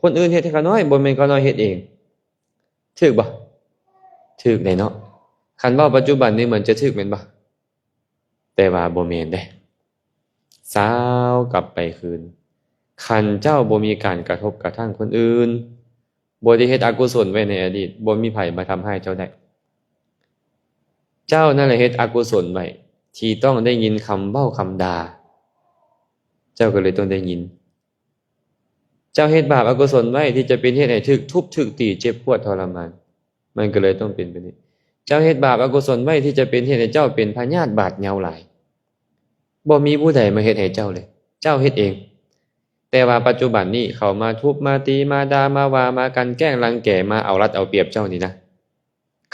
คนอื่นเฮ็ดให้เขาน้อยบ่แม่นเขาน้อยเฮ็ดเองถูกบ่ถูกได้เนาะคันเว้าปัจจุบันนี้เหมือนจะถูกแม่นบ่แต่ว่าบ่แม่นเด้สาวกลับไปคืนคันเจ้าบ่มีการกระทบกระทั่งคนอื่นบ่ได้เฮ็ดอกุศลไว้ในอดีตบ่มีไผมาทำให้เจ้าได้เจ้านั่นแหละเฮ็ดอกุศลไว้ที่ต้องได้ยินคำเว้าคำด่าเจ้าก็เลยต้องได้ยินเจ้าเฮ็ดบาปอกุศลไว้ที่จะเป็นเหตุให้ถูกทุบถูกตีเจ็บปวดทรมานมันก็เลยต้องเป็นแบบนี้เจ้าเฮ็ดบาปอกุศลไว้ที่จะเป็นเหตุให้เจ้าเป็นพยาธิบาดเหงาหลายบ่มีผู้ใดมาเฮ็ดให้เจ้าเลยเจ้าเฮ็ดเองแต่ว่าปัจจุบันนี้เขามาทุบมาตีมาด่ามาว่ามากันแกล้งรังแกมาเอารัดเอาเปรียบเจ้านี่นะ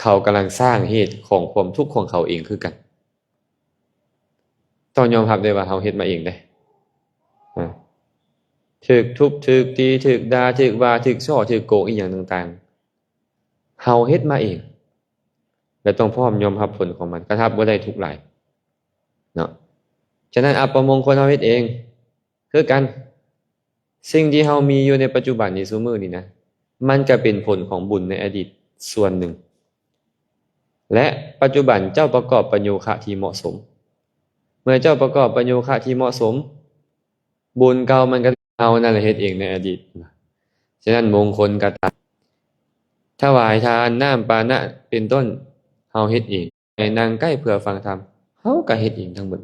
เขากำลังสร้างเหตุของความทุกข์ของเขาเองคือกันต้องยอมรับได้ว่าเขาเฮ็ดมาเองได้ถูกทุบถูกตีถูกด่าถูกว่าถูกซ้อถูกโกงอีหยังต่างๆเฮาเฮ็ดมาเองและต้องพร้อมยอมรับผลของมันกระทับบ่ได้ทุกหลายเนาะฉะนั้นอัปมงคลเฮาเฮ็ดเองคือกันสิ่งที่เฮามีอยู่ในปัจจุบันนี้ซุมื้อนี้นะมันก็เป็นผลของบุญในอดีตส่วนหนึ่งและปัจจุบันเจ้าประกอบประโยคะที่เหมาะสมเมื่อเจ้าประกอบประโยคะที่เหมาะสมบุญเก่ามันก็เอานั่นแหละเฮ็ดเองในอดีตฉะนั้นมงคลกฐินถวายทานน้ำปานะเป็นต้นเฮาเฮ็ดเองให้นั่งใกล้เพื่อฟังธรรมเฮาก็เฮ็ดเองทั้งหมด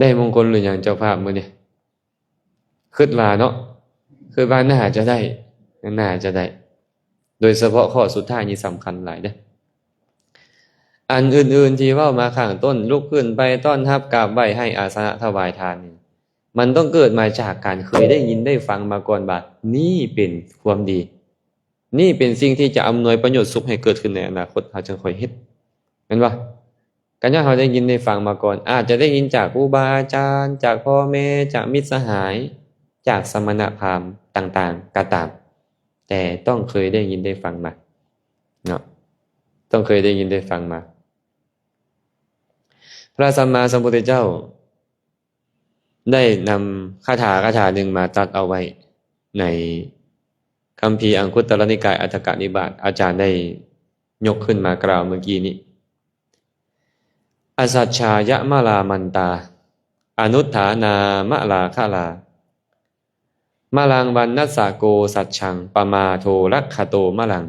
ได้มงคลหรือยังเจ้าภาพมื้อนี้คิดว่าเนาะคือว่าน่าจะได้โดยเฉพาะข้อสุดท้ายนี้สำคัญหลายเด้ออันอื่นๆที่เว้ามาข้างต้นลุกขึ้นไปต้อนรับกราบไหว้ให้อาสนะถวายทานนี่มันต้องเกิดมาจากการเคยได้ยินได้ฟังมาก่อนว่านี่เป็นความดีนี่เป็นสิ่งที่จะอำนวยประโยชน์สุขให้เกิดขึ้นในอนาคตเราจึงค่อยเฮ็ดแม่นบ่การที่เราได้ยินได้ฟังมาก่อนอาจจะได้ยินจากครูบาอาจารย์จากพ่อแม่จากมิตรสหายจากสมณพราหมณ์ต่างๆก็ตามแต่ต้องเคยได้ยินได้ฟังมาเนาะต้องเคยได้ยินได้ฟังมาพระสัมมาสัมพุทธเจ้าได้นำคาถาหนึ่งมาตรัสเอาไว้ในคัมภีร์อังคุตตรนิกายอัฏฐกนิบาตอาจารย์ได้ยกขึ้นมากล่าวเมื่อกี้นี้อสัจฉายะมะลามันตาอนุฏฐานามะลาคลามะลังวันนัสสะโกสัจฉังปมาโทรักขโตมะลัง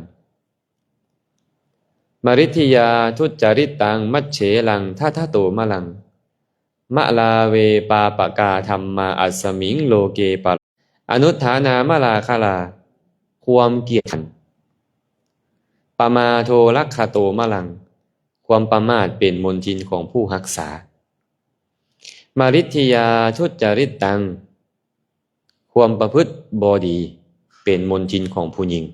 มริธิยาทุจริตตังมัชเฉลังทัทโตมะลังมะลาเวปาปกาธัมมาอัสสมิงโลเกปะอนุฏฐานามะลาคลาความเกียจขันปมาโทรักขโตมะลังความประมาทเป็นมลทินของผู้รักษามริธิยาทุจริตตังความประพฤติบ่ดีเป็นมลทินของผู้หญิง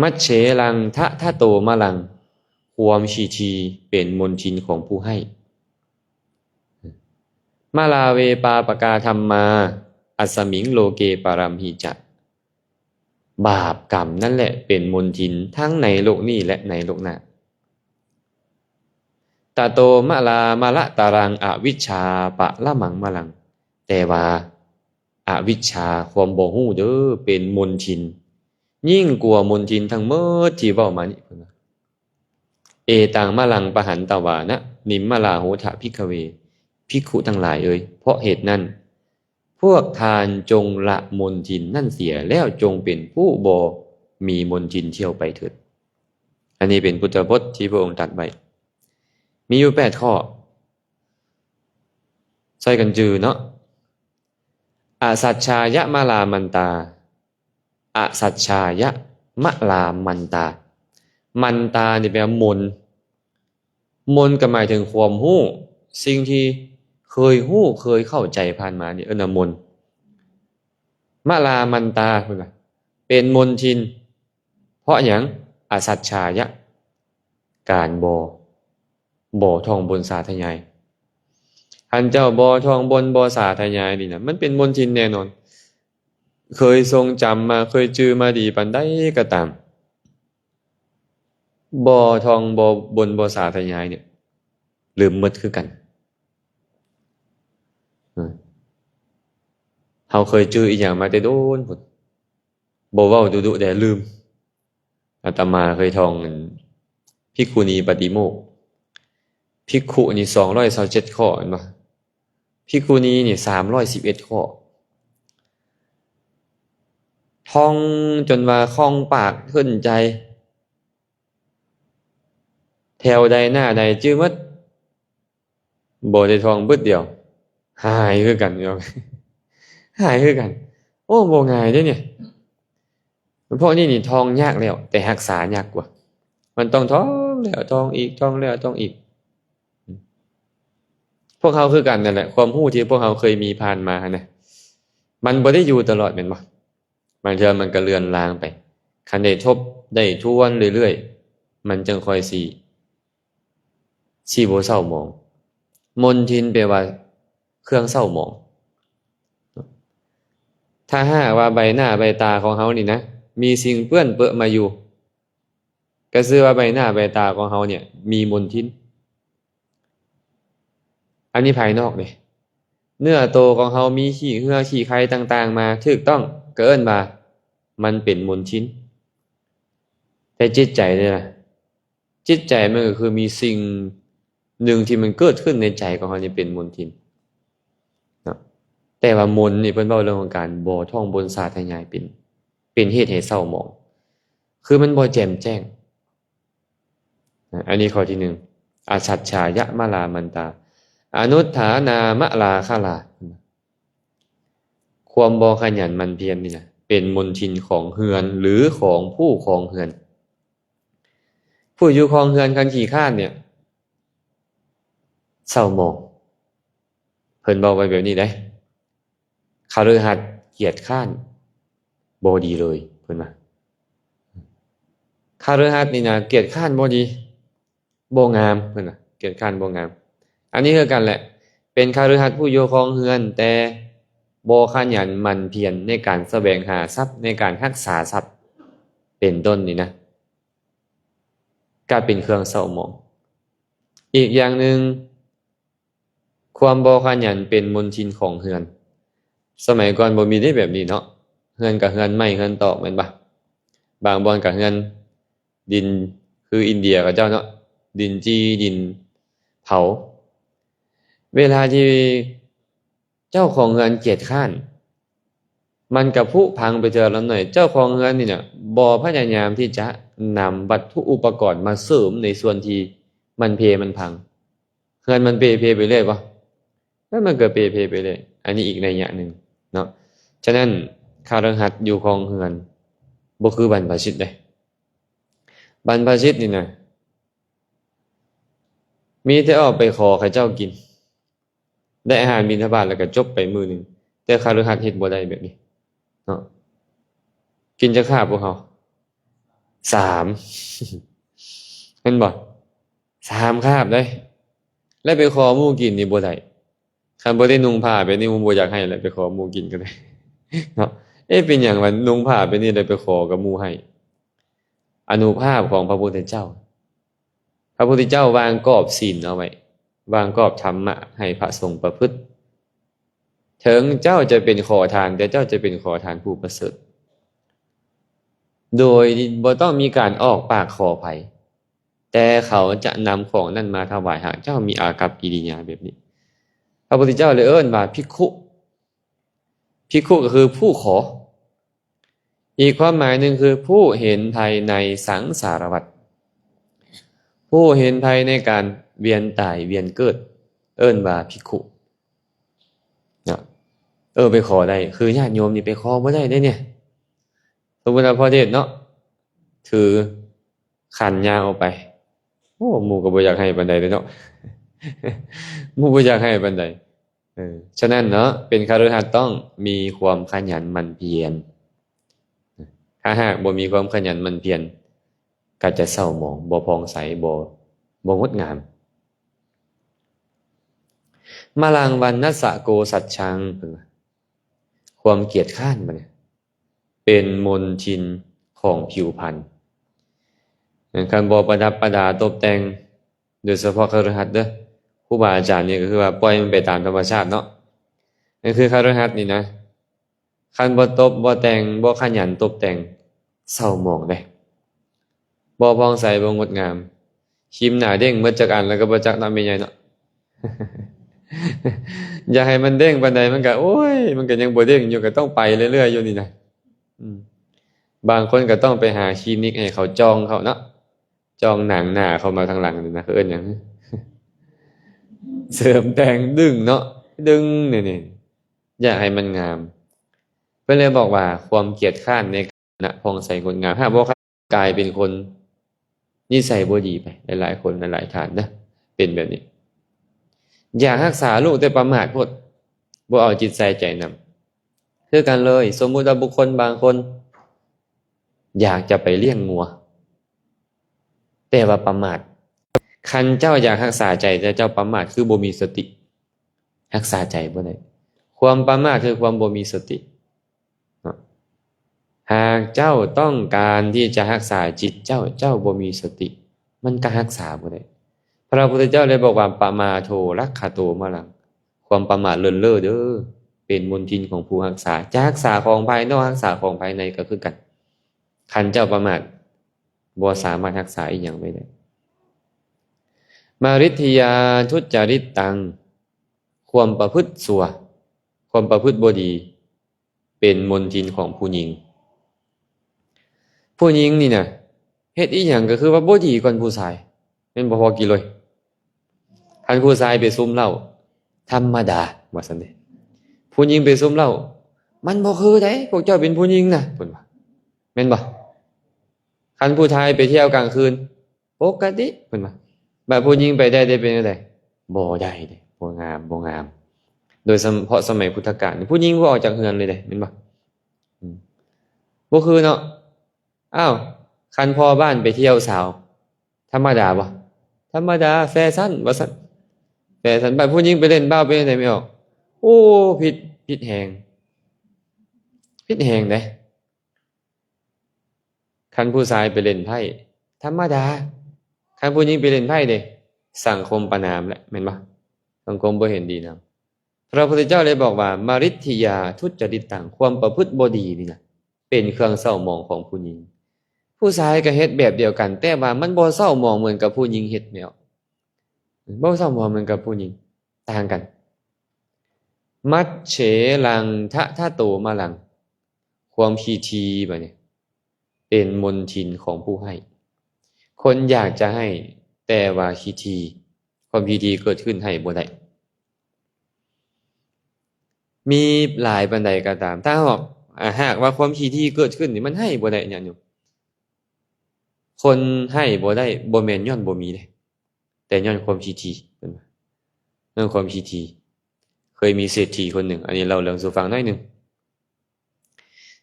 มัชเฉลังทะโตมะลังความชีเป็นมลทินของผู้ให้มาลาเวปาปกาธัมมาอัสสมิงโลเกปารัมหิจะบาปกรรมนั่นแหละเป็นมลทินทั้งในโลกนี้และในโลกหน้าตาโตมะลามะละตารังอวิชชาปะละมังมะลังแต่ว่าอวิชชาความบ่ฮู้เด้อเป็นมลทินยิ่งกว่ามลทินทั้งหมดที่เว้ามานี่เอตังมะลังปหันตวานะนิมมะลาโหทะภิกขเวภิกขุทั้งหลายเอ่ยเพราะเหตุนั้นพวกทานจงละมลทินนั่นเสียแล้วจงเป็นผู้บ่มีมลทินเที่ยวไปเถิดอันนี้เป็นพุทธพจน์ที่พระองค์ตรัสไว้มีอยู่8ข้อใส่กันจือเนาะอสัจฉายะมะลามันตาอสัจฉายะมะลามันตามันตานี่แปลว่ามนก็หมายถึงความรู้สิ่งที่เคยรู้เคยเข้าใจผ่านมานี่น่ะมนมะลามันตาเพิ่นว่าเป็นมนทินเพราะหยังอสัจฉายะการบ่ท่องบนสาธยายหันเจ้าบ่ท่องบนบ่สาธยายนี่นะมันเป็นมนทินแน่นอนเคยทรงจำมาเคยจือมาดีปานใดก็ตามบ่ท่องบ่บนบ่สาธยายเนี่ยลืมหมดคือกันเฮาเคยจืออีหยังมาแต่โดนพุ่น บ่เว้าดุๆแต่ลืมอาตมาเคยท่องภิกขุณีปฏิโมกข์ภิกขุนี่227ข้อเห็นบ่ภิกขุณีนี่311ข้อท่องจนว่าคล่องปากขึ้นใจแถวใดหน้าใดจื้อหมดบ่ได้ท่องเบิดเดียวหายคือกันพี่น้อง หายคือกันโอ้บ่ง่ายเด้เนี่ยเพราะนี่ท่องยากแล้วแต่รักษายากกว่ามันต้องท่องแล้วท่องอีกท่องแล้วท่องอีกพวกเขาคือกันนั่นแหละความรู้ที่พวกเขาเคยมีผ่านมานะมันบ่ได้อยู่ตลอดแม่นบ่บางเทื่อมันก็เลือนลางไปคันได้ทบได้ทวนเรื่อยๆมันจึงค่อยสิบ่เศร้าหมองมนทินแปลว่าเครื่องเศร้าหมองถ้าหากว่าใบหน้าใบตาของเฮานี่นะมีสิ่งเปื้อนเปื้อมาอยู่ก็ชื่อว่าใบหน้าใบตาของเฮาเนี่ยมีมนทินอันนี้ภายนอกนี่เนื้อโตของเฮามีขี้เหื่อขี้ไข่ต่างๆมาถูกต้องก็เอิ้นว่ามันเป็นมนทินแต่จิตใจเนี่ยนะจิตใจมันก็คือมีสิ่งหนึ่งที่มันเกิดขึ้นในใจของเฮานี่เป็นมนทินเนาะแต่ว่ามนนี่เพิ่นเว้าเรื่องของการบ่ท่องบนสาธยายเป็นเหตุให้เศร้าหมองคือมันบ่แจ่มแจ้งอันนี้ข้อที่1อาสัจฉายะมะลามันตาอนุฏฐานามะลาคลาความบ่ขยันหมั่นเพียรนี่นะเป็นมนทินของเฮือนหรือของผู้ครองเฮือนผู้อยู่ครองเฮือนคันขี้คร้านเนี่ยเศร้าหมองเพิ่นเว้าไว้แบบนี้เด้คฤหัสถ์เกียจคร้านบ่ดีเลยเพิ่นว่าคฤหัสถ์นี่นะเกียจคร้านบ่ดีบ่งามเพิ่นว่าเกียจคร้านบ่งามอันนี้คือกันแหละเป็นคฤหัสถ์ผู้อยู่ครองเฮือนแต่บ่ขยันหมั่นเพียรในการแสวงหาทรัพย์ในการรักษาทรัพย์เป็นต้นนี่นะก็เป็นเครื่องเศร้าหมองอีกอย่างหนึ่งความบ่ขยันเป็นมลทินของเฮือนสมัยก่อนบ่มีได้แบบนี้เนาะเฮือนกับเฮือนไม้เฮือนตอกแม่นบ่บางบ่อนกับเฮือนดินคืออินเดียเขาเจ้าเนาะดินจี้ดินเผาเวลาที่เจ้าของเฮือนเกียจคร้านมันก็ผุพังไปเจอแล้วหน่อยเจ้าของเฮือนนี่น่ะบ่พยายามที่จะนำวัตถุอุปกรณ์มาเสริมในส่วนที่มันเพมันพังเฮือนมันเพไปเรื่อยบ่แล้วมันก็เพไปเรื่อยอันนี้อีกนัยยะหนึ่งเนาะฉะนั้นคฤหัสถ์อยู่ครองเฮือนบ่คือบรรพชิตเด้บรรพชิตนี่น่ะมีแต่ออกไปขอเขาเจ้ากินได้อาหารบิณฑบาตแล้วก็จบไปมื้อนึงแต่คฤหัสถ์เฮ็ดบ่ได้แบบนี้เนาะกินจักคาบพวกเฮา3 เห็นบ่3คาบเด้แล้วไปขอหมู่กินนี่บ่ได้คันบ่ได้นุ่งผ้าแบบนี้หมู่บ่อยากให้แหละไปขอหมู่กินก็ได้เนาะเป็นหยังว่านุ่งผ้าแบบนี้ได้ไปขอกับหมู่ให้อานุภาพของพระพุทธเจ้าพระพุทธเจ้าวางกรอบศีลเอาไว้วางกรอบธรรมะให้พระสงฆ์ประพฤติถึงเจ้าจะเป็นขอทานแต่เจ้าจะเป็นขอทานผู้ประเสริฐโดยบ่ต้องมีการออกปากขอไผแต่เขาจะนำของนั้นมาถวายหากเจ้ามีอากัปกิริยาแบบนี้พระพุทธเจ้าเลยเอิ้นว่าภิกขุภิกขุก็คือผู้ขออีกความหมายหนึ่งคือผู้เห็นภัยในสังสารวัฏผู้เห็นภัยในการเวียนตายเวียนเกิดเอิ้นว่าภิกขุนะไปขอได้คือญาติโยมนี่ไปขอบ่ได้เด้เนี่ยสมมุติว่าพ่อเทศเนาะถือขันยาวออกไปโอ้หมู่ก็บ่อยากให้ปานใดเด้เนาะ หมู่บ่อยากให้ปานใดฉะนั้นเนาะเป็นคฤหัสถ์ต้องมีความขยันหมั่นเพียรถ้าหากบ่มีความขยันหมั่นเพียรก็จะเศร้าหมองบ่ผ่องใสบ่งดงามมลังวันนัสสะโกสัจฉังความเกียจคร้านบัดนี้เป็นมลทินของผิวพรรณการบ่ประดับประดาตกแต่งโดยเฉพาะคฤหัสถ์เด้อครูบาอาจารย์นี่ก็คือว่าปล่อยมันไปตามธรรมชาติเนาะนั่นคือคฤหัสถ์นี่นะ คันบ่ตบบ่แต่งบ่ขยันตบแต่งเศร้าหมองเด้บ่ผ่องใสบ่งดงามครีมหน้าเด้งหมดจักอันแล้วก็บ่จักนำแม่ใหญ่เนาะ อย่าให้มันเด้งปานใดมันก็โอ้ยมันก็ยังบ่เด้งอยู่ก็ต้องไปเรื่อยๆอยู่นี่นะอืมบางคนก็ต้องไปหาคลินิกให้เขาจองเขาเนาะจองหนังหน้าเข้ามาทางหลังนี่นะเขาเอิ้นหยัง เสริมแต่งดึงเนาะดึงนี่ๆอยากให้มันงามเพิ่นเลยบอกว่าความเกียจคร้านในการผ่องใสงดงามถ้าบ่กลายเป็นคนนิสัยบ่ดีไปหลายๆคนหลายๆท่านนะเป็นแบบนี้อยากรักษาลูกแต่ประมาทโพดบ่เอาจิตใส่ใจนำคือกันเลยสมมุติว่าบุคคลบางคนอยากจะไปเลี้ยงงัวแต่ว่าประมาทคันเจ้าอยากรักษาใจแต่เจ้าประมาทคือบ่มีสติรักษาใจบ่ได้ความประมาทคือความบ่มีสติหากเจ้าต้องการที่จะรักษาจิตเจ้าบ่มีสติมันก็รักษาบ่ได้พระพุทธเจ้าเลยบอกว่าปมาโทรักขโตมะลังความประมาทเลินเล่อเด้อเป็นมลทินของผู้รักษาจะรักษาของภายนอกรักษาของภายในก็คือกันคันเจ้าประมาทบ่สามารถรักษาอีหยังไว้ได้มาริทยาทุจริตตังความประพฤติชั่วความประพฤติบ่ดีเป็นมลทินของผู้หญิงผู้หญิงนี่น่ะเฮ็ดอีหยังก็คือว่าบ่ดีกว่าผู้ชายแม่นบ่พอกินเลยคันผู้ชายไปซุมเหล้าธรรมดาว่าซั่นเด้ผู้หญิงไปซุมเหล้ามันบ่คือเด้พวกเจ้าเป็นผู้หญิงน่ะเพิ่นว่าแม่นบ่คันผู้ชายไปเที่ยวกลางคืนปกติเพิ่นว่าบัดผู้หญิงไปได้เป็นจังได๋บ่ได้เด้บ่งามบ่งามโดยเฉพาะสมัยพุทธกาลผู้หญิงบ่ออกจากเรือนเลยเด้แม่นบ่บ่คือเนาะอ้าวคันพ่อบ้านไปเที่ยวสาวธรรมดาบ่ธรรมดาแฟชั่นว่าซั่นแฟชั่นบัดผู้หญิงไปเล่นบ้าไปไหนไม่ออกโอ้ผิดแฮงเด้คันผู้ชายไปเล่นไพ่ธรรมดาคันผู้หญิงไปเล่นไพ่เด้สังคมประณามแหละแม่นบ่สังคมบ่เห็นดีนำพระพุทธเจ้าเลยบอกว่ามาริทยาทุจริตตังความประพฤติบ่ดีนี่น่ะเป็นเครื่องเศร้าหมองของผู้หญิงผู้ชายก็เฮ็ดแบบเดียวกันแต่ว่ามันบ่เศร้าหมองเหมือนกับผู้หญิงเฮ็ดแนวบ่เศร้าหมองเหมือนกับผู้หญิงต่างกันมัจเฉลังทะโตมะลังความขี้ทีบัดนี้เป็นมลทินของผู้ให้คนอยากจะให้แต่ว่าขี้ทีความขี้ทีเกิดขึ้นให้บ่ได้มีหลายปานใดก็ตามถ้าหากว่าความขี้ทีเกิดขึ้นนี่มันให้บ่ได้หยังอยู่คนให้บ่ได้บ่แม่นย้อนบ่มีเด้แต่ย้อนความขี้ทีเพิ่นว่าย้อนความขี้ทีเคยมีเศรษฐีคนหนึ่งอันนี้เล่าเรื่องสู่ฟังหน่อยหนึ่ง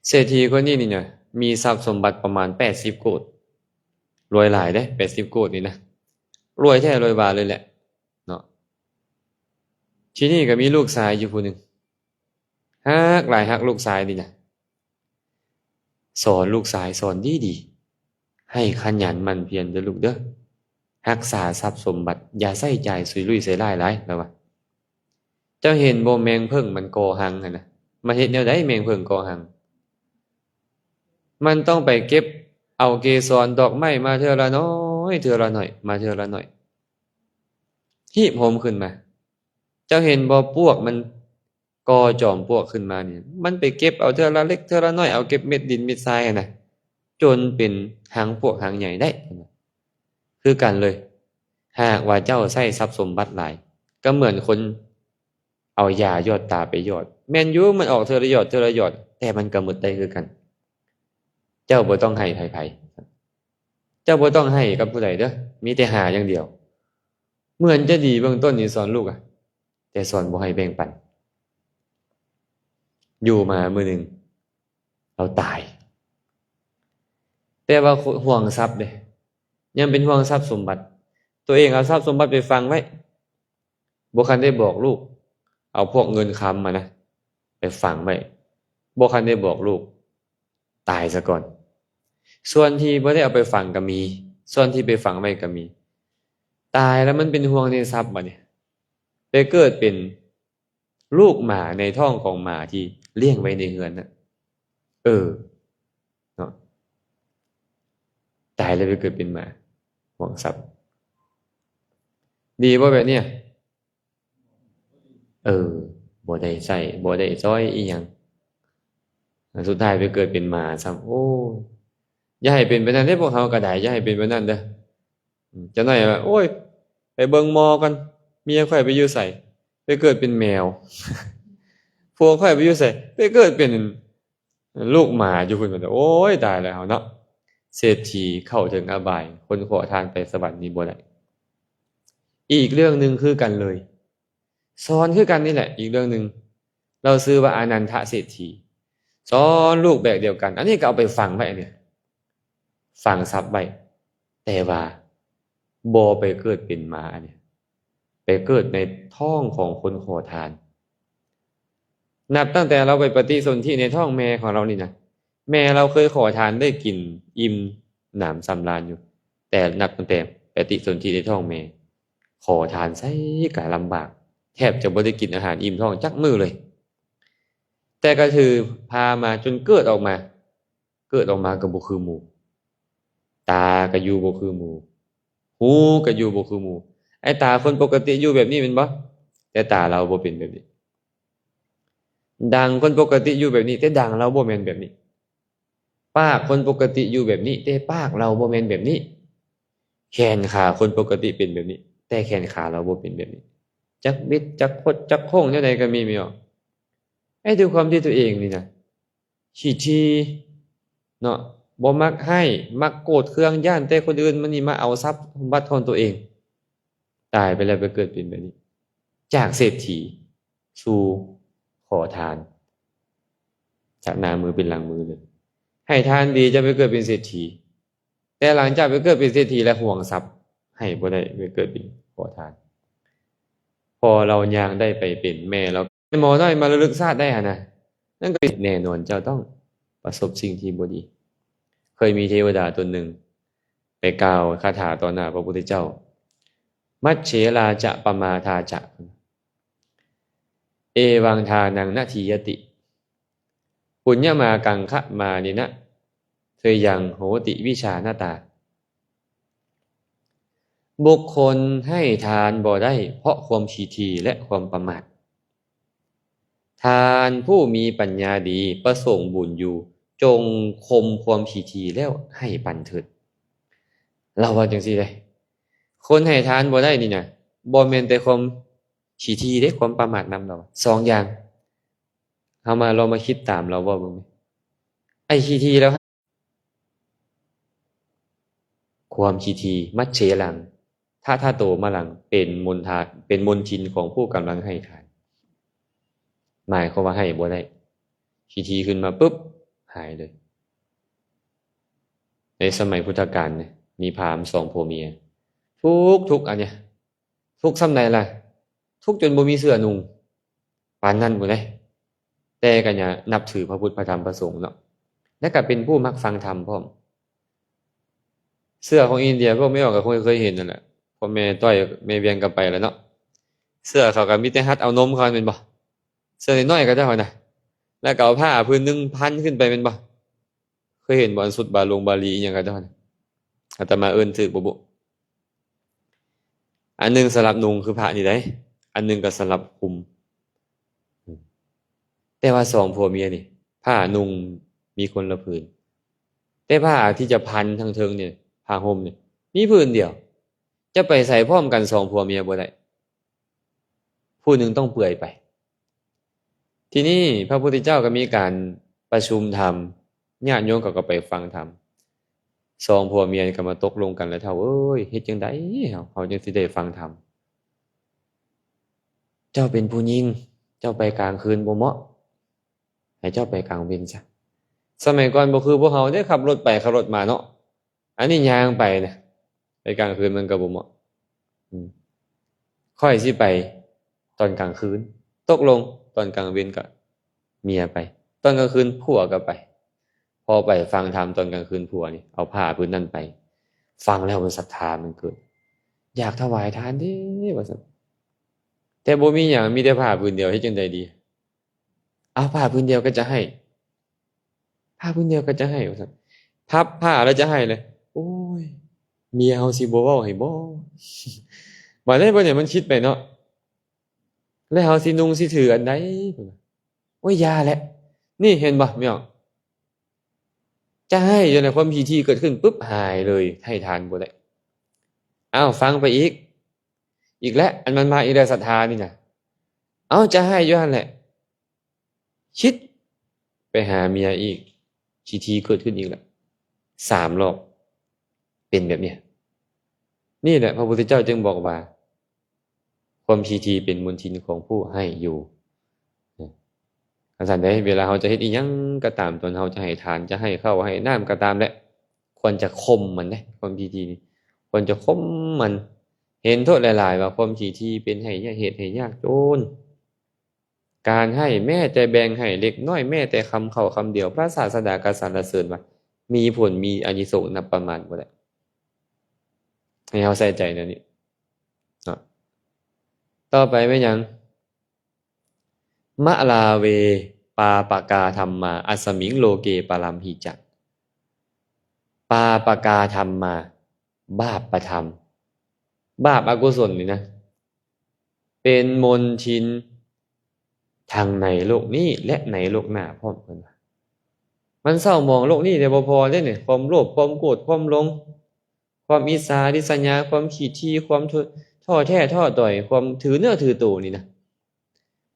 เศรษฐีคนนี้นี่เนี่ยมีทรัพย์สมบัติประมาณ80โกฏรวยหลายเด้80โกฏนี่นะรวยแท้รวยบาเลยแหละเนาะทีนี้ก็มีลูกชายอยู่ผู้หนึ่งฮักลูกชายนี่นะสอนลูกชายสอนดีๆให้ขยันหมั่นเพียรเด้อลูกเด้อรักษาทรัพย์สมบัติอย่าใส่ใจสุรุ่ยใส่ร้ายหลายแล้วว่าเจ้าเห็นบ่แมงเพิ่งมันก่อหังน่ะมาเฮ็ดแนวใดแมงเพิ่งก่อหังมันต้องไปเก็บเอาเกสรดอกไม้มาเทื่อละน้อยเทื่อละหน่อยมาเทื่อละหน่อยหีบโหมขึ้นมาเจ้าเห็นบ่ปวกมันก่อจอมปลวกขึ้นมานี่มันไปเก็บเอาเทื่อละเล็กเทื่อละน้อยเอาเก็บเม็ดดินเม็ดทรายน่ะจนเป็นหางปลวกหางใหญ่ได้คือกันเลยหากว่าเจ้าใช้ทรัพย์สมบัติหลายก็เหมือนคนเอายายอดตาไปยอดแม่นอยู่มันออกเทื่อละยอดแต่มันก็หมดได้คือกันเจ้าบ่ต้องให้ไผเจ้าบ่ต้องให้กับผู้ใดเด้อมีแต่หาอย่างเดียวเหมือนจะดีเบื้องต้นนี่สอนลูกแต่สอนบ่ให้แบ่งปันอยู่มามื้อนึงเราตายแต่ว่าห่วงทรัพย์เด้ยังเป็นห่วงทรัพย์สมบัติตัวเองเอาทรัพย์สมบัติไปฝังไว้บ่คันได้บอกลูกเอาพวกเงินคำมานะไปฝังไว้บ่คันได้บอกลูกตายซะก่อนส่วนที่บ่ได้เอาไปฝังก็มีส่วนที่ไปฝังไว้ก็มีตายแล้วมันเป็นห่วงในทรัพย์บัดนี้ไปเกิดเป็นลูกหมาในท้องของหมาที่เลี้ยงไว้ในเรือนน่ะ เออเนาะตายแล้วไปเกิดเป็นหมาหวังทรัพย์ดีบ่แบบเนี้ยเออบ่ได้ใส่บ่ได้ซอยอีหยังสุดท้ายไปเกิดเป็นหมาซ้ำโอ้อย่าให้เป็นไปนั้นเด้อพวกเฮาก็ได้อย่าให้เป็นไปนั้นเด้อจะน้อยว่าโอ้ยไปเบิ่งหมอกันเมียข่อยไปอยู่ไสไปเกิดเป็นแมวผัวข่อยไปอยู่ไสไปเกิดเป็นลูกหมาอยู่พุ่นว่าโอ้ยตายแล้วเนาะเศรษฐีเข้าถึงอบายคนขอทานไปสวรรค์นี่บ่ได้อีกเรื่องหนึงคือกันเลยสอนคือกันนี่แหละอีกเรื่องหนึงเราซื้อว่าอานันทเศรษฐีสอนลูกแบบเดียวกันอันนี้ก็เอาไปฝังไว้อันเนี่ยฝังทรัพย์ไว้แต่ว่าบ่ไปเกิดเป็นหมาอันเนี่ยไปเกิดในท้องของคนขอทานนับตั้งแต่เราไปปฏิสนธิในท้องแม่ของเรานี่นะแม่เราเคยขอทานได้กินอิ่มหนำสำราญอยู่แต่นับตั้งแต่ปฏิสนธิในท้องแม่ขอทานใส่กะลำบากแทบจะบ่ได้กินอาหารอิ่มท้องจักมื้อเลยแต่ก็คือพามาจนเกิดออกมาก็บ่คือหมู่ตาก็อยู่บ่คือหมู่หูก็อยู่บ่คือหมู่ไอ้ตาคนปกติอยู่แบบนี้แม่นบ่แต่ตาเราบ่เป็นแบบนี้ดังคนปกติอยู่แบบนี้แต่ดังเราบ่แม่นแบบนี้ปากคนปกติอยู่แบบนี้แต่ปากเราบ่แม่นแบบนี้แขนขาคนปกติเป็นแบบนี้แต่แขนขาเราบ่เป็นแบบนี้จักบิดจักคดจักโค้งแนวใดก็มีออกไอ้ด้วยความที่ตัวเองนี่นะขี้ทีเนาะบ่มักให้มักโกรธเคืองย้านแต่คนอื่นมันนี่มาเอาทรัพย์สมบัติของตัวเองตายไปแล้วไปเกิดเป็นแบบนี้จากเศรษฐีสู่ขอทานจากหน้ามือเป็นหลังมือเลยให้ทานดีจะไปเกิดเป็นเศรษฐีแต่หลังจากไปเกิดเป็นเศรษฐีแล้วห่วงทรัพย์ให้บ่ได้ไปเกิดเป็นขอทานพอเราย่างได้ไปเป็นแม่เราหมอน้อยมาระลึกชาติได้หั่นน่ะนั่นก็แน่นอนเจ้าต้องประสบสิ่งที่บ่ดีเคยมีเทวดาตนหนึ่งไปกล่าวคาถาต่อหน้าพระพุทธเจ้ามัชเฉราจะปมาทาจะเอวังทานังนาทียติปุญญมากังคะมานินะเธอยังโหติวิชาหน้าตาบุคคลให้ทานบ่ได้เพราะความถี่ทีและความประมาททานผู้มีปัญญาดีประสงค์บุญอยู่จงคมความถี่ทีแล้วให้ปันเถิดเราว่าจังซี่เลยคนให้ทานบ่ได้นี่นะบ่แม่นแต่ความถี่ทีเด้ความประมาทนำเราสองอย่างเอามาเรามาคิดตามเราว่าเบิ่งไอ้ถี่ทีแล้วความถี่ทีมัจเฉลังถ้าโตมาหลังเป็นมนทาเป็นมนทินของผู้กำลังให้ทานหมายความว่าให้บ่ได้ทีขึ้นมาปุ๊บหายเลยในสมัยพุทธกาลเนี่ยมีพราหมณ์สองผัวเมียทุกอันเนี่ยทุกสำใดล่ะทุกจนบ่มีเสื้อนุ่งปานนั้นพุ่นเด้แต่ก็อย่านับถือพระพุทธพระธรรมพระสงฆ์เนาะและก็เป็นผู้มักฟังธรรมพร้อมเสื้อของอินเดียพวกไม่ออกก็คงเคยเห็นนั่นแหละพ่อแม่ต้อยแม่เวียงกันไปแล้วเนาะเสื้อเขาก็มีแต่ฮัดเอานมเขาแม่นบ่เสื้อน้อยๆก็เจ้าน่ะแล้วก็เอาผ้าพื้นหนึงพันขึ้นไปแม่นบ่เคยเห็นบ่อันสุดบาลีอิหยังก็เจ้าน่ะอาตมาเอิ้นถูกบ่บุอันหนึงสำหรับนุ่งคือผ้านี่ได้อันหนึงก็สำหรับคลุมแต่ว่าสองผัวเมียนี่ผ้านุ่งมีคนละผืนแต่ผ้าที่จะพันทั้งเทิงเนี่ยผ้าห่มเนี่ยมีผืนเดียวจะไปใส่พร้อมกันสองผัวเมียบ่ได้ผู้หนึ่งต้องเปื่อยไปทีนี้พระพุทธเจ้าก็มีการประชุมธรรมญาติโยมก็ไปฟังธรรมสองผัวเมียก็มาตกลงกันแล้วเท่าเอ้ยเฮ็ดจังได๋เขาจังสิได้ฟังธรรมเจ้าเป็นผู้หญิงเจ้าไปกลางคืนบ่เหมาะให้เจ้าไปกลางเวรซะสมัยก่อนบ่คือพวกเฮาได้ขับรถไปขับรถมาเนาะอันนี้ย่างไปนะไปกลางคืนมันก็บ่เหมาะค่อยสิไปตอนกลางคืนตกลงตอนกลางเวรก็เมียไปตอนกลางคืนผัวก็ไปพอไปฟังธรรมตอนกลางคืนผัวนี่เอาผ้าพื้นนั้นไปฟังแล้วมันศรัทธามันเกิดอยากถวายทานเด้ว่าซั่นแต่บ่มีหยังมีแต่ผ้าพื้นเดียวเฮ็ดจังได๋ดีเอาผ้าพื้นเดียวก็จะให้ ผ้าพื้นเดียวก็จะให้ว่าซั่นพับผ้าแล้วจะให้เลยโอ้ยเมียเฮาสิบ่เว้าให้บ่ บัดนี้เพิ่นเนี่ยมันคิดไปเนาะแล้วเฮาสินุ่งสิถืออันใดเพิ่นว่าโอ้ยอย่าแหละนี่เห็นบ่แม่นจะให้จนในความถี่เกิดขึ้นปุ๊บหายเลยให้ทานบ่ได้อ้าวฟังไปอีกแล้วอันมันมาอีกแล้วศรัทธานี่น่ะเอ้าจะให้อยู่หั่นแหละคิดไปหาเมียอีกทีเกิดขึ้นอีกแล้ว3 รอบเป็นแบบเนี้ยนี่แหละพระพุทธเจ้าจึงบอกว่าความทีเป็นมลทินของผู้ให้อยู่อาจารย์ได้เวลาเราจะเฮ็ดอีหยังก็ตามตนเราจะให้ทานจะให้ข้าวให้น้ำก็ตามแหละควรจะคมมันเด้ความทีนี่ควรจะคมมันเห็นโทษหลายๆว่าความทีเป็นให้เหตุให้ยากจนการให้แม้แต่แบ่งให้เล็กน้อยแม้แต่คำเข้าคำเดียวพระศาสดาก็สรรเสริญว่ามีผลมีอานิสงส์นับประมาณบ่ได้ให้เราใส่ใจนะนี่เนาะต่อไปแม่นหยังมะลาเวปาปกาธัมมาอัสสมิงโลเกปรัมหิจักปาปกาธัมมาบาปประธรรมบาปอกุศลนี่นะเป็นมลทินทางในโลกนี้และในโลกหน้าพร้อมกันมันเศร้ามองโลกนี้ได้บ่พอเด้เนี่ยความโลภความโกรธความหลงความอิจฉาริษยาความขี้ถี่ความท้อแท้ท้อต่อยความถือเนื้อถือตัวนี่นะ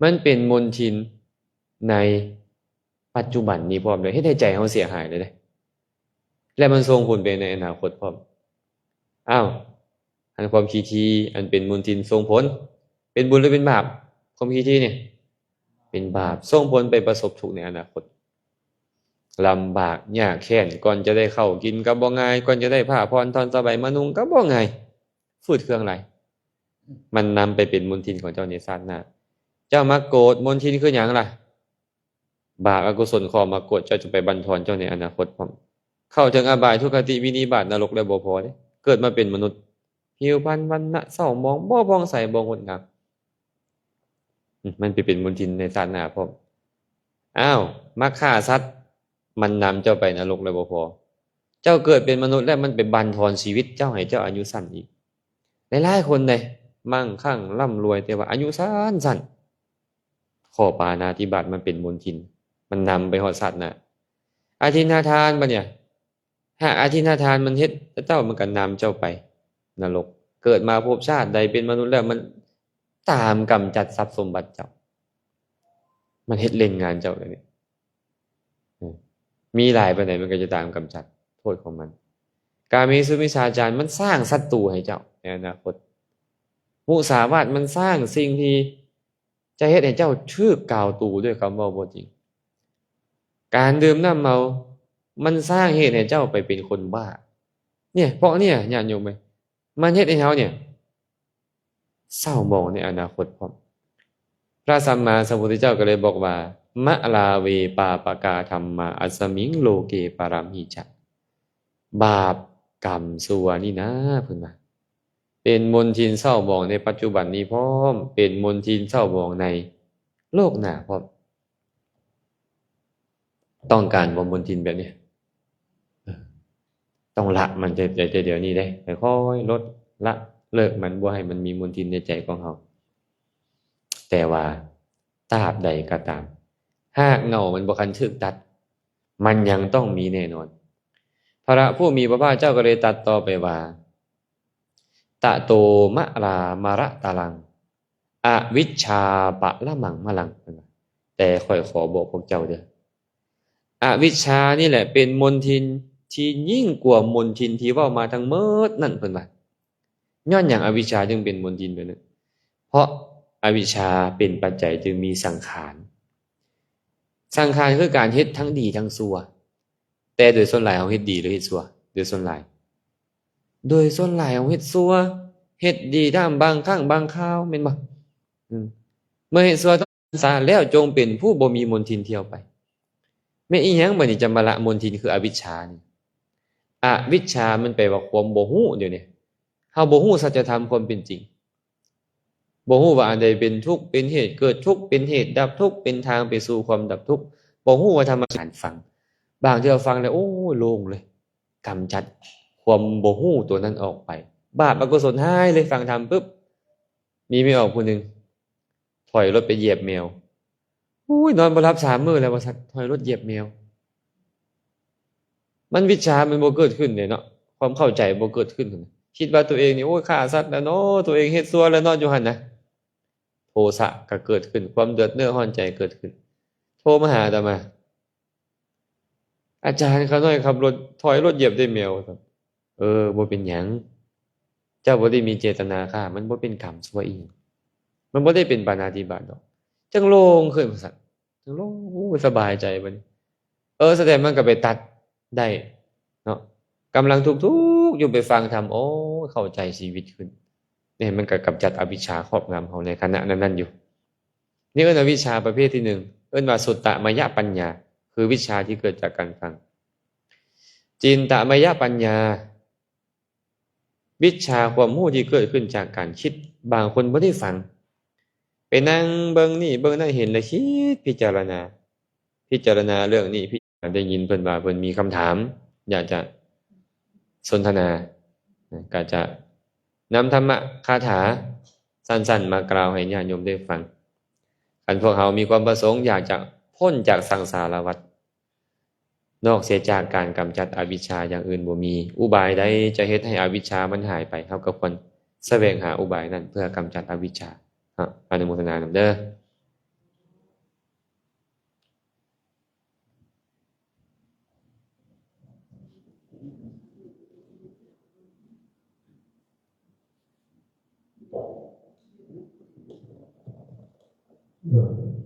มันเป็นมลทินในปัจจุบันนี้พร้อมเลยเฮ็ดให้ใจเฮาเสียหายเลยเด้และมันส่งผลไปในอนาคตพร้อมอ้าวอันความขี้ถี่อันเป็นมลทินส่งผลเป็นบุญหรือเป็นบาปความขี้ถี่เนี่ยเป็นบาปส่งผลไปประสบทุกข์ในอนาคตลำบากยากแค้นก่อนจะได้เข้ากินก็บ่ง่ายก่อนจะได้ผ้าพรทอนสบายมานุ่งก็บ่ง่ายฝืดเครื่องไหลมันนำไปเป็นมลทินของเจ้าในชาติหน้าเจ้ามาโกรธมลทินคือหยังล่ะบาปอกุศลข้อมาโกรธเจ้าจะไปบั่นทอนเจ้าในอนาคตพร้อมเข้าถึงอบายทุกขติวินิบาตนรกแล้วบ่พอเด้เกิดมาเป็นมนุษย์ผิวพรรณวรรณะเศร้าหมองบ่ผ่องใสบ่งดงามมันไปเป็นมลทินในชาติหน้าพร้อมอ้าวมาฆ่าสัตว์มันนำเจ้าไปนรกแล้วบ่พอเจ้าเกิดเป็นมนุษย์แล้วมันไปบั่นทอนชีวิตเจ้าให้เจ้าอายุสั้นอีกหลายๆคนเลยมั่งคั่งร่ำรวยแต่ว่าอายุสั้นข้อปาณาติบาตมันเป็นมลทินมันนำไปฮอดสัตว์น่ะอาทินนาทานบัดเนี่ยหากอาทินนาทานมันเฮ็ดเจ้ามันก็นำเจ้าไปนรกเกิดมาภพชาติใดเป็นมนุษย์แล้วมันตามกำจัดทรัพย์สมบัติเจ้ามันเฮ็ดเล่นงานเจ้าเลยนี่มีหลายปานใดมันก็จะตามกำจัดโทษของมันกาเมสุมิจฉาจารมันสร้างศัตรูให้เจ้าในอนาคตมุสาวาทมันสร้างสิ่งที่จะเฮ็ดให้เจ้าถูกกล่าวตู่ด้วยคำเว้าบ่จริงการดื่มน้ำเมามันสร้างเหตุให้เจ้าไปเป็นคนบ้าเนี่ยเพราะเนี่ยญาติโยมเอ้ยมันเฮ็ดให้เฮาเนี่ยเศร้าหมองในอนาคตพร้อมพระสัมมาสัมพุทธเจ้าก็เลยบอกว่ามะลาเวปาปกาธัมมาอัสสมิงโลเกปรัมหิจักบาปกรรมชั่วนี่นะเพิ่นว่าเป็นมลทินเศร้าหมองในปัจจุบันนี้พร้อมเป็นมลทินเศร้าหมองในโลกหน้าพร้อมต้องการบ่มลทินแบบนี้ต้องละมันจะเดี๋ยวนี้ได้ค่อยๆลดละเลิกมันบ่ให้มันมีมลทินในใจของเฮาแต่ว่าตราบใดก็ตามหากเงามันบ่คันถูกตัดมันยังต้องมีแน่นอนพระผู้มีพระภาคเจ้าก็เลยตรัสต่อไปว่าตะโตมะรามาระตะลังอวิชชาปะละมังมะลังแต่ค่อยขอบอกพวกเจ้าเด้ออวิชชานี่แหละเป็นมลทินที่ยิ่งกว่ามลทินที่เว้ามาทั้งหมดนั่นเพิ่นว่าย้อนหยังอวิชชาจึงเป็นมลทินแบบนั้นเพราะอวิชชาเป็นปัจจัยจึงมีสังขารสังขารคือการเฮ็ดทั้งดีทั้งชั่วแต่โดยส่วนหลายเฮาเฮ็ดดีหรือเฮ็ดชั่วโดยส่วนหลายเฮาเฮ็ดชั่วเฮ็ดดีตามบางครั้งบางคราวแม่นบ่เมื่อเฮ็ดชั่วต้องสาแล้วจงเป็นผู้บ่มีมลทินเที่ยวไปแม่อีหยังบัดนี้จะมาละมลทินคืออวิชชานี่อวิชชามันแปลว่าความบ่ฮู้เดี๋ยวนี้เฮาบ่ฮู้สัจธรรมความเป็นจริงบ่ฮู้ว่าอันใดเป็นทุกข์เป็นเหตุเกิดทุกข์เป็นเหตุดับทุกข์เป็นทางไปสู่ความดับทุกข์บ่ฮู้ว่าธรรมชาติฟัง บางที่เราฟังแล้วโอ้โล่งเลยกำจัดความบ่ฮู้ตัวนั้นออกไปบาปอกุศลหายเลยฟังธรรมปุ๊บมีไม่ออกผู้หนึ่งถอยรถไปเหยียบแมวอุ้ยนอนบ่หลับ3 มื้อแล้วว่าซั่นถอยรถเหยียบแมวมันวิชชามันบ่เกิดขึ้นเนี่ยเนาะความเข้าใจบ่เกิดขึ้นคิดว่าตัวเองนี่โอ้ยฆ่าสัตว์แล้วเนาะตัวเองเฮ็ดชั่วแล้วเนาะอยู่หั่นนะโทสะก็เกิดขึ้นความเดือดเนื้อร้อนใจเกิดขึ้นโทรมาหาอาตมาอาจารย์เขาหน่อยขับรถถอยรถเหยียบได้แมวครับบ่เป็นหยังเจ้าบ่ได้มีเจตนาฆ่ามันบ่เป็นกรรมชั่วอีหยังมันบ่ได้เป็นปาณาติบาตดอกจังโล่งขึ้นว่าซั่นจังโล่งโอ้สบายใจบัดนี้แสดงมันก็ไปตัดได้เนาะกำลังทุกข์อยู่ไปฟังธรรมโอ้เข้าใจชีวิตขึ้นนี่มันก็กำจัดอวิชชาครอบงำเฮาในขณะนั้นๆอยู่นี่เอิ้นอวิชชาประเภทที่1เอิ้นว่าสุตตมยปัญญาคือวิชาที่เกิดจากการฟังจินตมยปัญญาวิชาความรู้ที่เกิดขึ้นจากการคิดบางคนบ่ได้ฟังไปนั่งเบิ่งนี่เบิ่งนั่นเห็นแล้วคิดพิจารณาเรื่องนี้ได้ยินเพิ่นว่าเพิ่นมีคำถามอยากจะสนทนาก็จะนำธรรมะคาถาสั้นๆมากล่าวให้ญาติโยมได้ฟังคันพวกเรามีความประสงค์อยากจะพ้นจากสังสารวัฏนอกเสียจากการกำจัดอวิชชาอย่างอื่นบ่มีอุบายใดจะเฮ็ดให้อวิชชามันหายไปเฮาก็ควรแสวงหาอุบายนั้นเพื่อกำจัดอวิชชาอนุโมทนานำเด้อ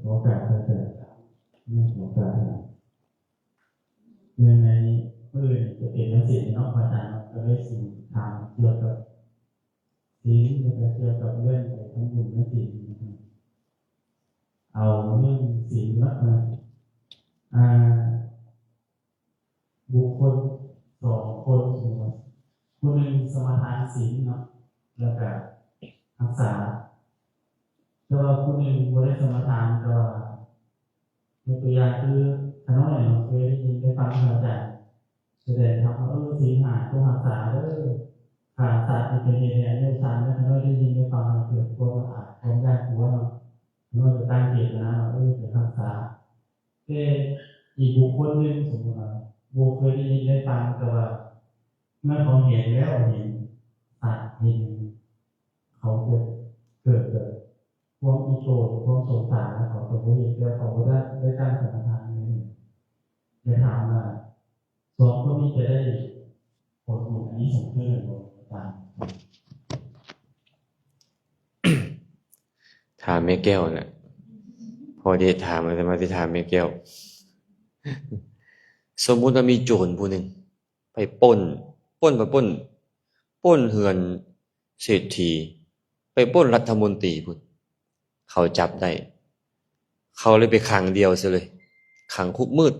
ขอการเข้าใจขอการเรื่องในจะเป็นนักศิลป์เนาะอาจารย์ก็ได้สิ่งถามเกี่ยวกับศิลป์เกี่ยวกับเรื่องของทั้งหมดนักศิลป์เอาเรื่องศิลป์นะบุคคล2 คนคนหนึ่งสมาทานศีลเนาะแล้วก็รักษาแต่ว่าคนหนึ่งบ่ได้สมาทานก็ยกตัวอย่างคือขน้อยเนาะเคยได้ยินได้ฟังอาจารย์แสดงครับว่าศีลหาต้องรักษาขาดสัตว์ที่เป็นเหตุให้ได้ฌานแล้วขน้อยได้ยินได้ฟังเกิดความอาฆความยากกลัวเนาะขน้อยจะตั้งเจตนาจะรักษาแต่อีกบุคคลหนึ่งสมมติว่าบุคเคยได้ยินได้ฟังแต่ว่าเมื่อเขาเห็นแล้วเห็นสัตว์เห็นเขาเกิดความอีโก้ความสงสารเขาตัวเขาเห็นแล้วเขาก็ได้ตั้งสมาทานนี้จะถามว่า2 คนนี้จะได้ผลบุญอันนี้สมเพื่อนหรือเปล่าถามแม่แก้วน่ะพอได้ถามแล้วมาสิถามแม่แก้วสมมุติว่ามีโจรผู้หนึ่งไปปล้นเฮือนเศรษฐีไปปล้นรัฐมนตรีพุ่นเขาจับได้เขาเลยไปขังเดียวซะเลยขังคุกมืด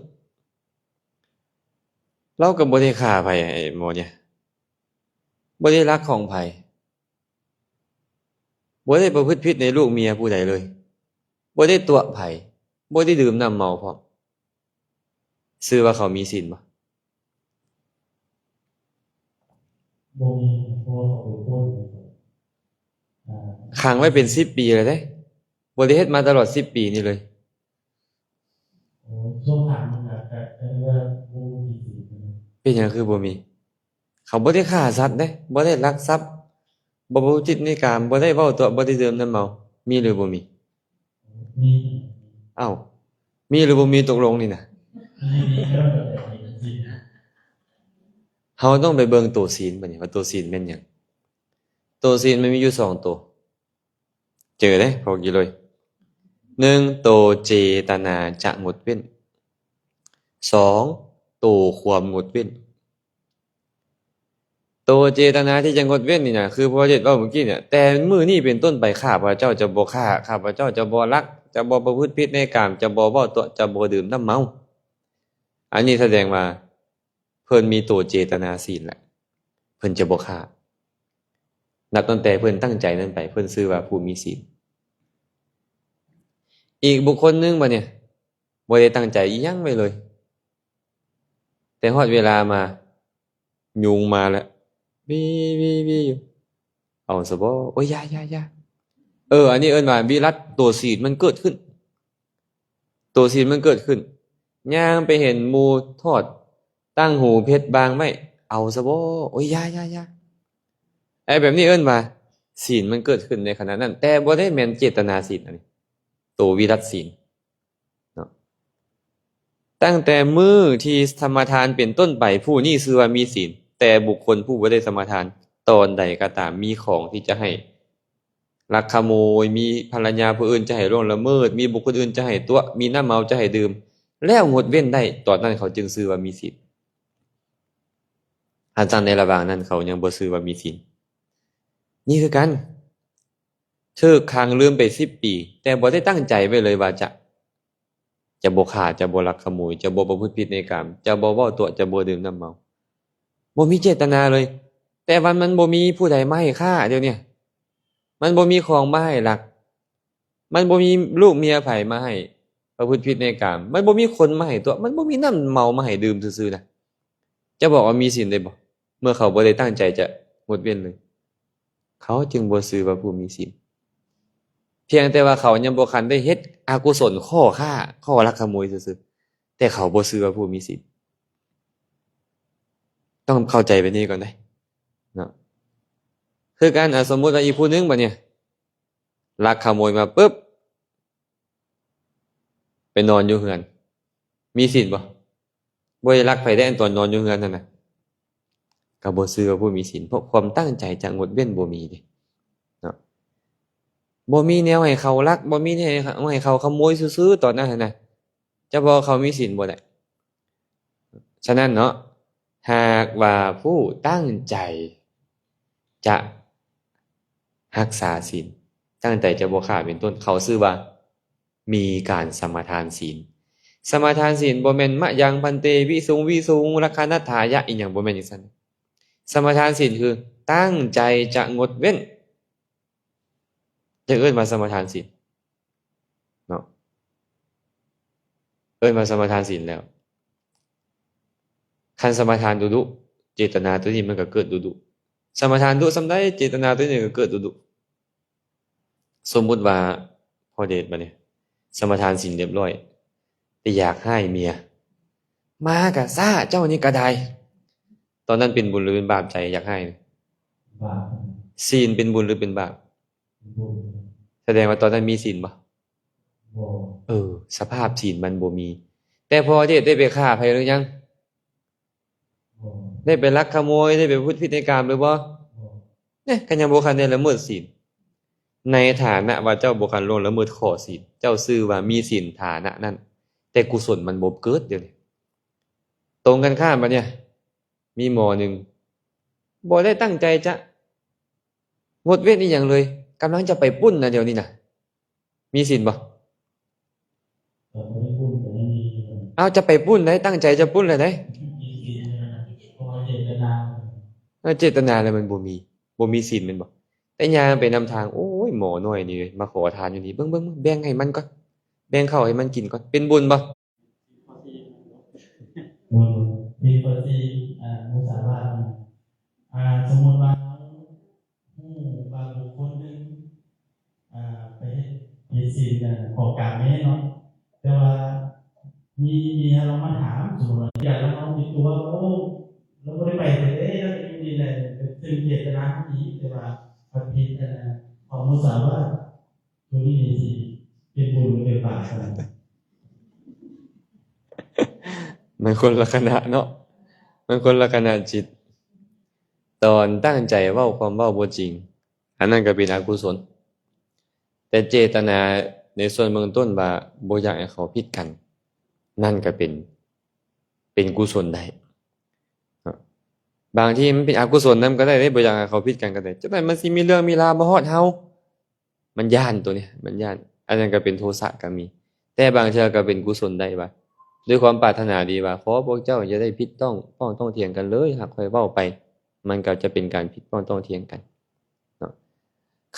เราก็บ่ได้ฆ่าไผไอ้หมอเนี่ยบ่ได้ลักของไผบ่ได้ประพฤติผิดในลูกเมียผู้ใดเลยบ่ได้ตัวไผบ่ได้ดื่มน้ำเมาพร้อมชื่อว่าเขามีศีลบ่บ่มีเพราะเขาไปปล้นขังไว้เป็น10 ปีแล้วเด้บ่ได้เฮ็ดมาตลอด10 ปีนี่เลยช่วงหลังมันก็ว่าบ่มีศีลเป็นหยังคือบ่มีเขาบ่ได้ฆ่าสัตว์เด้บ่ได้ลักทรัพย์บ่ประพฤติผิดในกามบ่ได้เว้าตัวบ่ได้ดื่มน้ำเมามีหรือบ่มีมีอ้าวมีหรือบ่มีตกลงนี่น่ะเฮาต้องไปเบิ่งตัวศีลบัดนี้ว่าตัวศีลแม่นหยังตัวศีลมันมีอยู่2ตัวเจอเด้พอกี่เลย1ตัวเจตนาจะงดเว้น2ตัวความงดเว้นตัวเจตนาที่จะงดเว้นนี่น่ะคือพระเจ้าเว้าเมื่อกี้เนี่ยแต่มื้อนี้เป็นต้นไปข้าพระเจ้าจะบ่ฆ่าข้าพระเจ้าจะบ่ลักจะบ่ประพฤติผิดในกามจะบ่เว้าตัวจะบ่ดื่มน้ำเมาอันนี้แสดงว่าเพิ่นมีตัวเจตนาศีลแหละเพิ่นจะบ่ฆ่านับตั้งแต่เพิ่นตั้งใจนั้นไปเพิ่นชื่อว่าผู้มีศีลอีกบุคคลนึงบัดเนี่ยบ่ได้ตั้งใจอิหยังไว้เลย แต่ฮอดเวลามายุงมาแล้ววีวีวีอยู่เอาซะบ่โอ้ยอย่าอันนี้เอิ้นว่าวิรัตตัวศีลมันเกิดขึ้นตัวศีลมันเกิดขึ้นย่างไปเห็นหมู่ทอดตั้งหูเพชรบางไว้เอาซะบ่โอ้ยอย่าไอ้แบบนี้เอิ้นว่าศีลมันเกิดขึ้นในขณะนั้นแต่บ่ได้แม่นเจตนาศีลอันนี้ตัววิรัตศีลเนาะตั้งแต่มื้อที่สมาทานเป็นต้นไปผู้นี้ชื่อว่ามีศีลแต่บุคคลผู้บ่ได้สมาทานตอนใดก็ตามมีของที่จะให้ลักขโมยมีภรรยาผู้อื่นจะให้ล่วงละเมิดมีบุคคลอื่นจะให้ตัวมีน้ำเมาจะให้ดื่มแล้วงดเว้นได้ตอนนั้นเขาจึงชื่อว่ามีศีลอาจารย์ในระหว่างนั้นเขายังบ่ชื่อว่ามีศีลนี่คือกันเธอค้างลืมไป10 ปีแต่บ่ได้ตั้งใจไว้เลยว่าจะบ่ฆ่าจะบ่ลักขโมยจะบ่ประพฤติผิดในกามจะบ่เว้าตัวจะบ่ดื่มน้ำเมาบ่มีเจตนาเลยแต่วันมันบ่มีผู้ใดมาให้ฆ่าเดี๋ยวนี้มันบ่มีของมาให้ลักมันบ่มีลูกเมียไผมาให้ประพฤติผิดในกามมันบ่มีคนมาให้ตัวมันบ่มีน้ำเมามาให้ดื่มซื่อๆนะจะบอกว่ามีศีลได้บ่เมื่อเขาบ่ได้ตั้งใจจะงดเว้นเลยเขาจึงบ่ชื่อว่าผู้มีศีลเพียงแต่ว่าเขายังบ่คันได้เฮ็ดอกุศลข้อฆ่าข้อลักขโมยซื่อๆแต่เขาบ่ชื่อว่าผู้มีศีลต้องเข้าใจแบบนี้ก่อนได้เนาะคือการสมมุติว่าอีกผู้หนึงบัดเนี่ยลักขโมยมาปึ๊บไปนอนอยู่เฮือนมีศีลบ่บ่ได้ลักไผได้อันตอนนอนอยู่เฮือนนั่นน่ะก็บ่ชื่อว่าผู้มีศีลเพราะความตั้งใจจะงดเว้นบ่มีเด้เนาะบ่มีแนวให้เขาลักบ่มีแนวให้เขาขโมยซื่อๆตอนนั้นน่ะจะบอกเขามีศีลบ่ได้ฉะนั้นเนาะหากว่าผู้ตั้งใจจะรักษาศีลตั้งใจจะบ่ฆ่าเป็นต้นเขาชื่อว่ามีการสมาทานศีลสมาทานศีลบ่แม่นมะยังพันเตวิสุงรักขณัฏฐายะอีหยังบ่แม่นจังซั่นสมาทานศีลคือตั้งใจจะงดเว้นจะเอิ้นว่าสมาทานศีลเนาะเอิ้นว่าสมาทานศีลแล้วคันสมาทานดุๆเจตนาตัวนี้มันก็เกิดดุๆสมาทานดุส่ำใดเจตนาตัวนี้ก็เกิดดุๆสมมุติว่าพอเดชบัดนี้สมาทานศีลเรียบร้อยแต่อยากให้เมียมากะซ่าเจ้านี่ก็ได้ตอนนั้นเป็นบุญหรือเป็นบาปใจอยากให้บาปศีลเป็นบุญหรือเป็นบาปบุญแสดงว่าตอนนั้นมีศีลบ่บ่สภาพศีลมันบ่มีแต่พอที่ได้ไปฆ่าไผหรือยังบ่ได้ไปลักขโมยได้ไปพูดผิดในกามหรือบ่เนี่ยก็ยังบ่คันได้ละเมิดศีลในฐานะว่าเจ้าบ่คันล่วงละเมิดข้อศีลเจ้าชื่อว่ามีศีลฐานะนั้นแต่กุศลมันบ่เกิดเดี๋ยวนี้ตรงกันข้ามบัดเนี่ยมีหมอหนึ่งบ่ได้ตั้งใจจะงดเว้นอีหยังเลยกำลังจะไปปุ้นนะเดี๋ยวนี้น่ะมีศีลบ่ก็บ่ได้บุญแต่ยังมีเอาจะไปปุ้นได้ตั้งใจจะปุ้นเลยได้มีศีลนะเพราะว่าเจตนาเจตนาแล้วมันบ่มีศีลแม่นบ่แต่ย่างไปนำทางโอ้ยหมอน้อยนี่มาขอทานอยู่นี่เบิ่งๆแบ่งให้มันก่อนแบ่งข้าวให้มันกินก่อนเป็นบุญบ่บุญมีปฏิมุสาวาทสมมุติว่าบางบุคคลหนึงไปเฮ็ดศีลของกลางนี้เนาะแต่ว่ามีเรามาถามสมมุติว่าอยากเราเอาติดตัวเราบ่ได้ไปเลยเราอยู่นี่แหละเป็นเจตนาที่ดีแต่ว่าผิดของมุสาวาทตัวนี้สิเป็นบุญหรือเป็นบาปกันมันคนละขณะเนาะมันคนละขณะจิตตอนตั้งใจเว้าความเว้าบ่จริงอันนั้นก็เป็นอกุศลแต่เจตนาในส่วนเบื้องต้นว่าบ่อยากให้เขาผิดกันนั่นก็เป็นกุศลได้บางทีมันเป็นอกุศลนำก็ได้บ่อยากให้เขาผิดกันก็ได้จังได๋มันสิมีเรื่องมีราวมาฮอดเฮามันย้านตัวนี้มันย้านอันนั้นก็เป็นโทสะก็มีแต่บางเทื่อก็เป็นกุศลได้ว่าด้วยความปรารถนาดีว่าขอพวกเจ้าอย่าได้ผิดต้องป้องต้องเถียงกันเลยหากค่อยเว้าไปมันก็จะเป็นการผิดป้องต้องเถียงกันเนาะ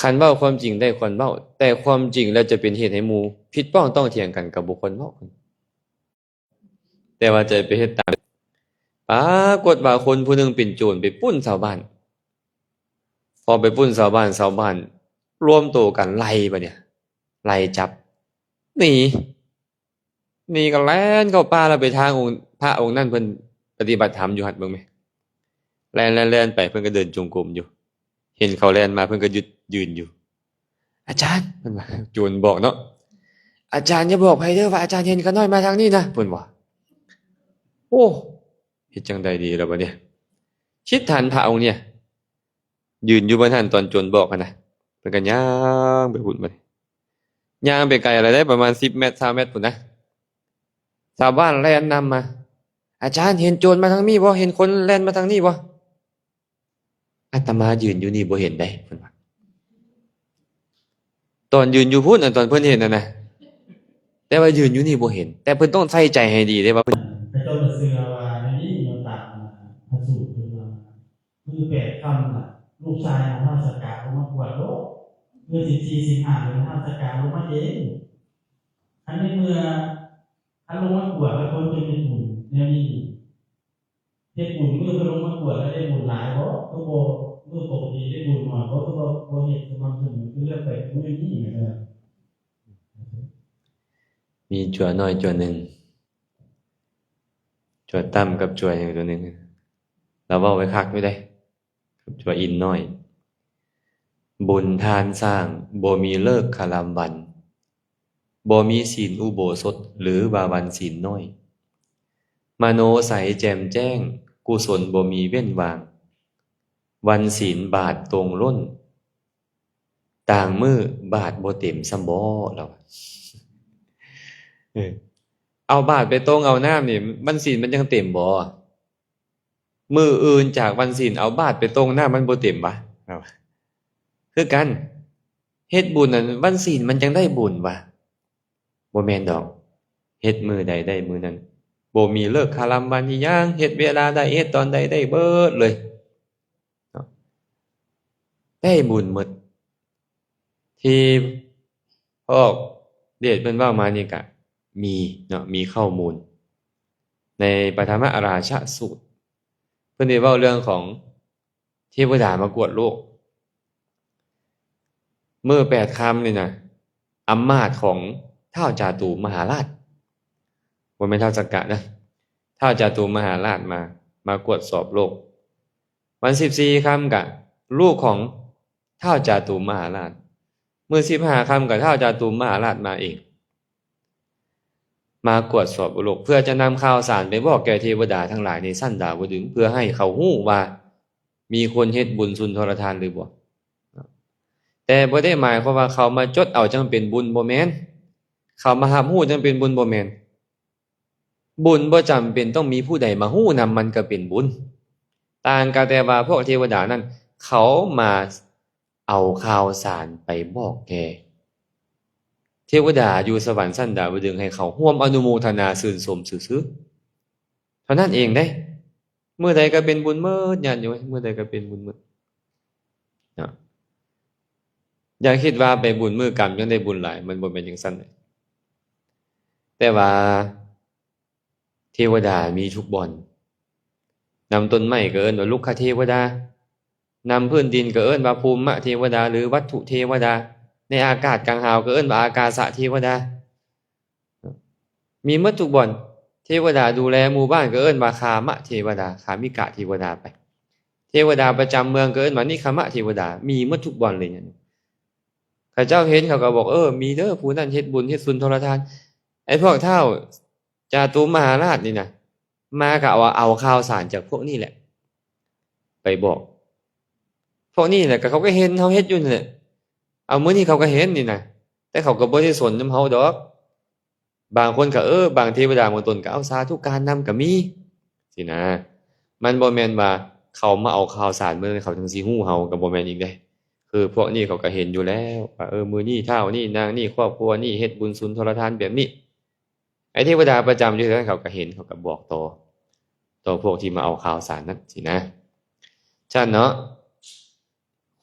คันเว้าความจริงได้ควรเว้าแต่ความจริงแล้วจะเป็นเหตุให้หมู่ผิดป้องต้องเถียงกันกับบุคคลเว้าแต่ว่าจะไปเฮ็ดตาม ปรากฏว่าคนผู้หนึงเป็นโจรไปปล้นชาวบ้านพอไปปล้นชาวบ้านรวมตัวกันไล่บัดเนี่ยไล่จับหนีหนีก็แล่นเข้าป่าแล้วไปทางองค์พระองค์นั้นเพิ่นปฏิบัติธรรมอยู่หั่นเบิ่งแหมแล่นไปเพิ่นก็เดินจงกรมอยู่เห็นเขาแล่นมาเพิ่นก็หยุดยืนอยู่อาจารย์เพิ่นว่าโจรบอกเนาะอาจารย์อย่าบอกไผเด้อว่าอาจารย์เห็นขาน้อยมาทางนี้นะเพิ่นว่าโอ้เฮ็ดจังไดดีล่ะบัดเนี่ยคิดทันพระองค์เนี่ยยืนอยู่บนหันตอนโจรบอกหันน่ะเพิ่นก็ย่างไปพุ่นบัดย่างไปไกลอะไรได้ประมาณ10เมตร20เมตรพุ่นนะชาวบ้านแล่นนำมาอาจารย์เห็นโจรมาทางนี้บ่เห็นคนแล่นมาทางนี้บ่อาตมายืนอยู่นี่บ่เห็นได้เพิ่นว่าตอนยืนอยู่พุ่นตอนเพิ่นเห็นน่ะนะแต่ว่ายืนอยู่นี่บ่เห็นแต่เพิ่นต้องใส่ใจให้ดีเด้ว่าเพิ่น พระเจ้าเสือว่าในนี้โยตามพระสูตรคือว่าคือแปดคำน่ะลูกชายของพระสกาลงมาบวชโลกเมื่อ14 15เป็นพระสกาลงมาเองอันนี้เมื่ออันลงมาบวชแล้วคนเป็นบุญเนี่ยนี่เฮ็ดบุญเมื่อลงมาบวชแล้วได้บุญหลายบ่ก็บ่เมื่อปกติได้บุญน้อยบ่ก็บ่เฮ็ดสม่ำเสมอคือเรื่องไปมื้อนี้นะครับ มีจั่วน้อยจั่วหนึ่งจั่วต่ำกับจั่วอย่างตัวหนึ่งเราเว้าไว้คักไว้ได้กับจั่วอินน้อยบุญทานสร้างบ่มีเลิกคารามวันบ่มีศีลอุโบสถหรือบาวันศีลน้อยมโนใสแจ่มแจ้งกุศลบ่มีเว้นวางวันศีลบาทตรงล้นต่างมือบาทบ่เต็มซำบ่เราเอาบาทไปตรงเอาน้ำนี่วันศีลมันยังเต็มบ่มืออื่นจากวันศีลเอาบาทไปตรงน้ามันบ่เต็มบ่คือกันเฮ็ดบุญนั้นวันศีลมันจังได้บุญว่ะบ่แม่นดอกเฮ็ดมื้อใดได้มื้อนั้นบ่มีเลิกคารามวันอีหยังเฮ็ดเวลาใดเฮ็ดตอนใดได้เบิดเลยเนาะได้บุญหมดที่พ่อเดชเพิ่นเว้ามานี่ก็มีเนาะมีข้อมูลในปฐมราชสูตรเพิ่นได้เว้าเรื่องของเทวดามากวดโลกมื้อ8ค่ำนี่น่ะอำมาตย์ของท้าวจาตุมหาราชบ่แม่นท้าวสักกะนะท้าวจาตุมหาราชมากวดสอบโลกวัน14ค่ำก็ลูกของท้าวจาตุมหาราชมื้อ15ค่ำก็ท้าวจาตุมหาราชมาเองมากวดสอบโลกเพื่อจะนำข่าวสารไปบอกแก่เทวดาทั้งหลายในชั้นดาวดึงส์เพื่อให้เขาฮู้ว่ามีคนเฮ็ดบุญสุนทรทานหรือบ่แต่บ่ได้หมายความว่าเขามาจดเอาจังเป็นบุญบ่แม่นเขามารับรู้จังเป็นบุญบ่แม่นบุญบ่จำเป็นต้องมีผู้ใดมาฮู้นำมันก็เป็นบุญต่างกันแต่ว่าพวกเทวดานั้นเขามาเอาข่าวสารไปบอกแก่เทวดาอยู่สวรรค์ชั้นดาวดึงส์ให้เขาร่วมอนุโมทนาชื่นชมซื่อๆเท่านั้นเองเด้มื้อใดก็เป็นบุญหมดญาติโยมมื้อใดก็เป็นบุญหมดเนาะอย่าคิดว่าไปบุญมื้อกรรมจังได้บุญหลายมันบ่แม่นจังซั่นแต่ว่าเทวดามีทุกบ่อนนำต้นไม้ก็เอิ้นว่าลุกขเทวดานำพื้นดินก็เอิ้นว่าภูมิเทวดาหรือวัตถุเทวดาในอากาศกลางหาวก็เอิ้นว่าอากาสเทวดามีหมดทุกบ่อนเทวดาดูแลหมู่บ้านก็เอิ้นว่าคามเทวดาคามิกะเทวดาไปเทวดาประจำเมืองก็เอิ้นว่านิคมเทวดามีหมดทุกบ่อนเลยเนี่ยข้าเจ้าเห็นเขาก็บอกมีเด้อผู้นั้นเฮ็ดบุญเฮ็ดสุนทรทานไอ้พวกเฒ่าจาตุมหาราชนี่น่ะมาก็เอาข่าวสารจากพวกนี้แหละไปบอกพวกนี้แหละก็เขาก็เห็นเฮาเฮ็ดอยู่นั่นแหละเอามื้อนี้เขาก็เห็นนี่น่ะแต่เขาก็บ่ได้สนนำเฮาดอกบางคนก็บางเทวดาบางตนก็เอาสาธุการนำก็มีสินะมันบ่แม่นว่าเขามาเอาข่าวสารมื้อนั้นเขาถึงสิฮู้เฮาก็บ่แม่นอีกเด้คือพวกนี้เขาก็เห็นอยู่แล้วว่ามื้อนี้เฒ่านี่นางนี่ครอบครัวนี่เฮ็ดบุญสุนทรทานแบบนี้ไอ้เทวดาประจำอยู่นั้นเขาก็เห็นเขาก็บอกต่อพวกที่มาเอาข่าวสารนั้นสินะฉะนั้นเนาะ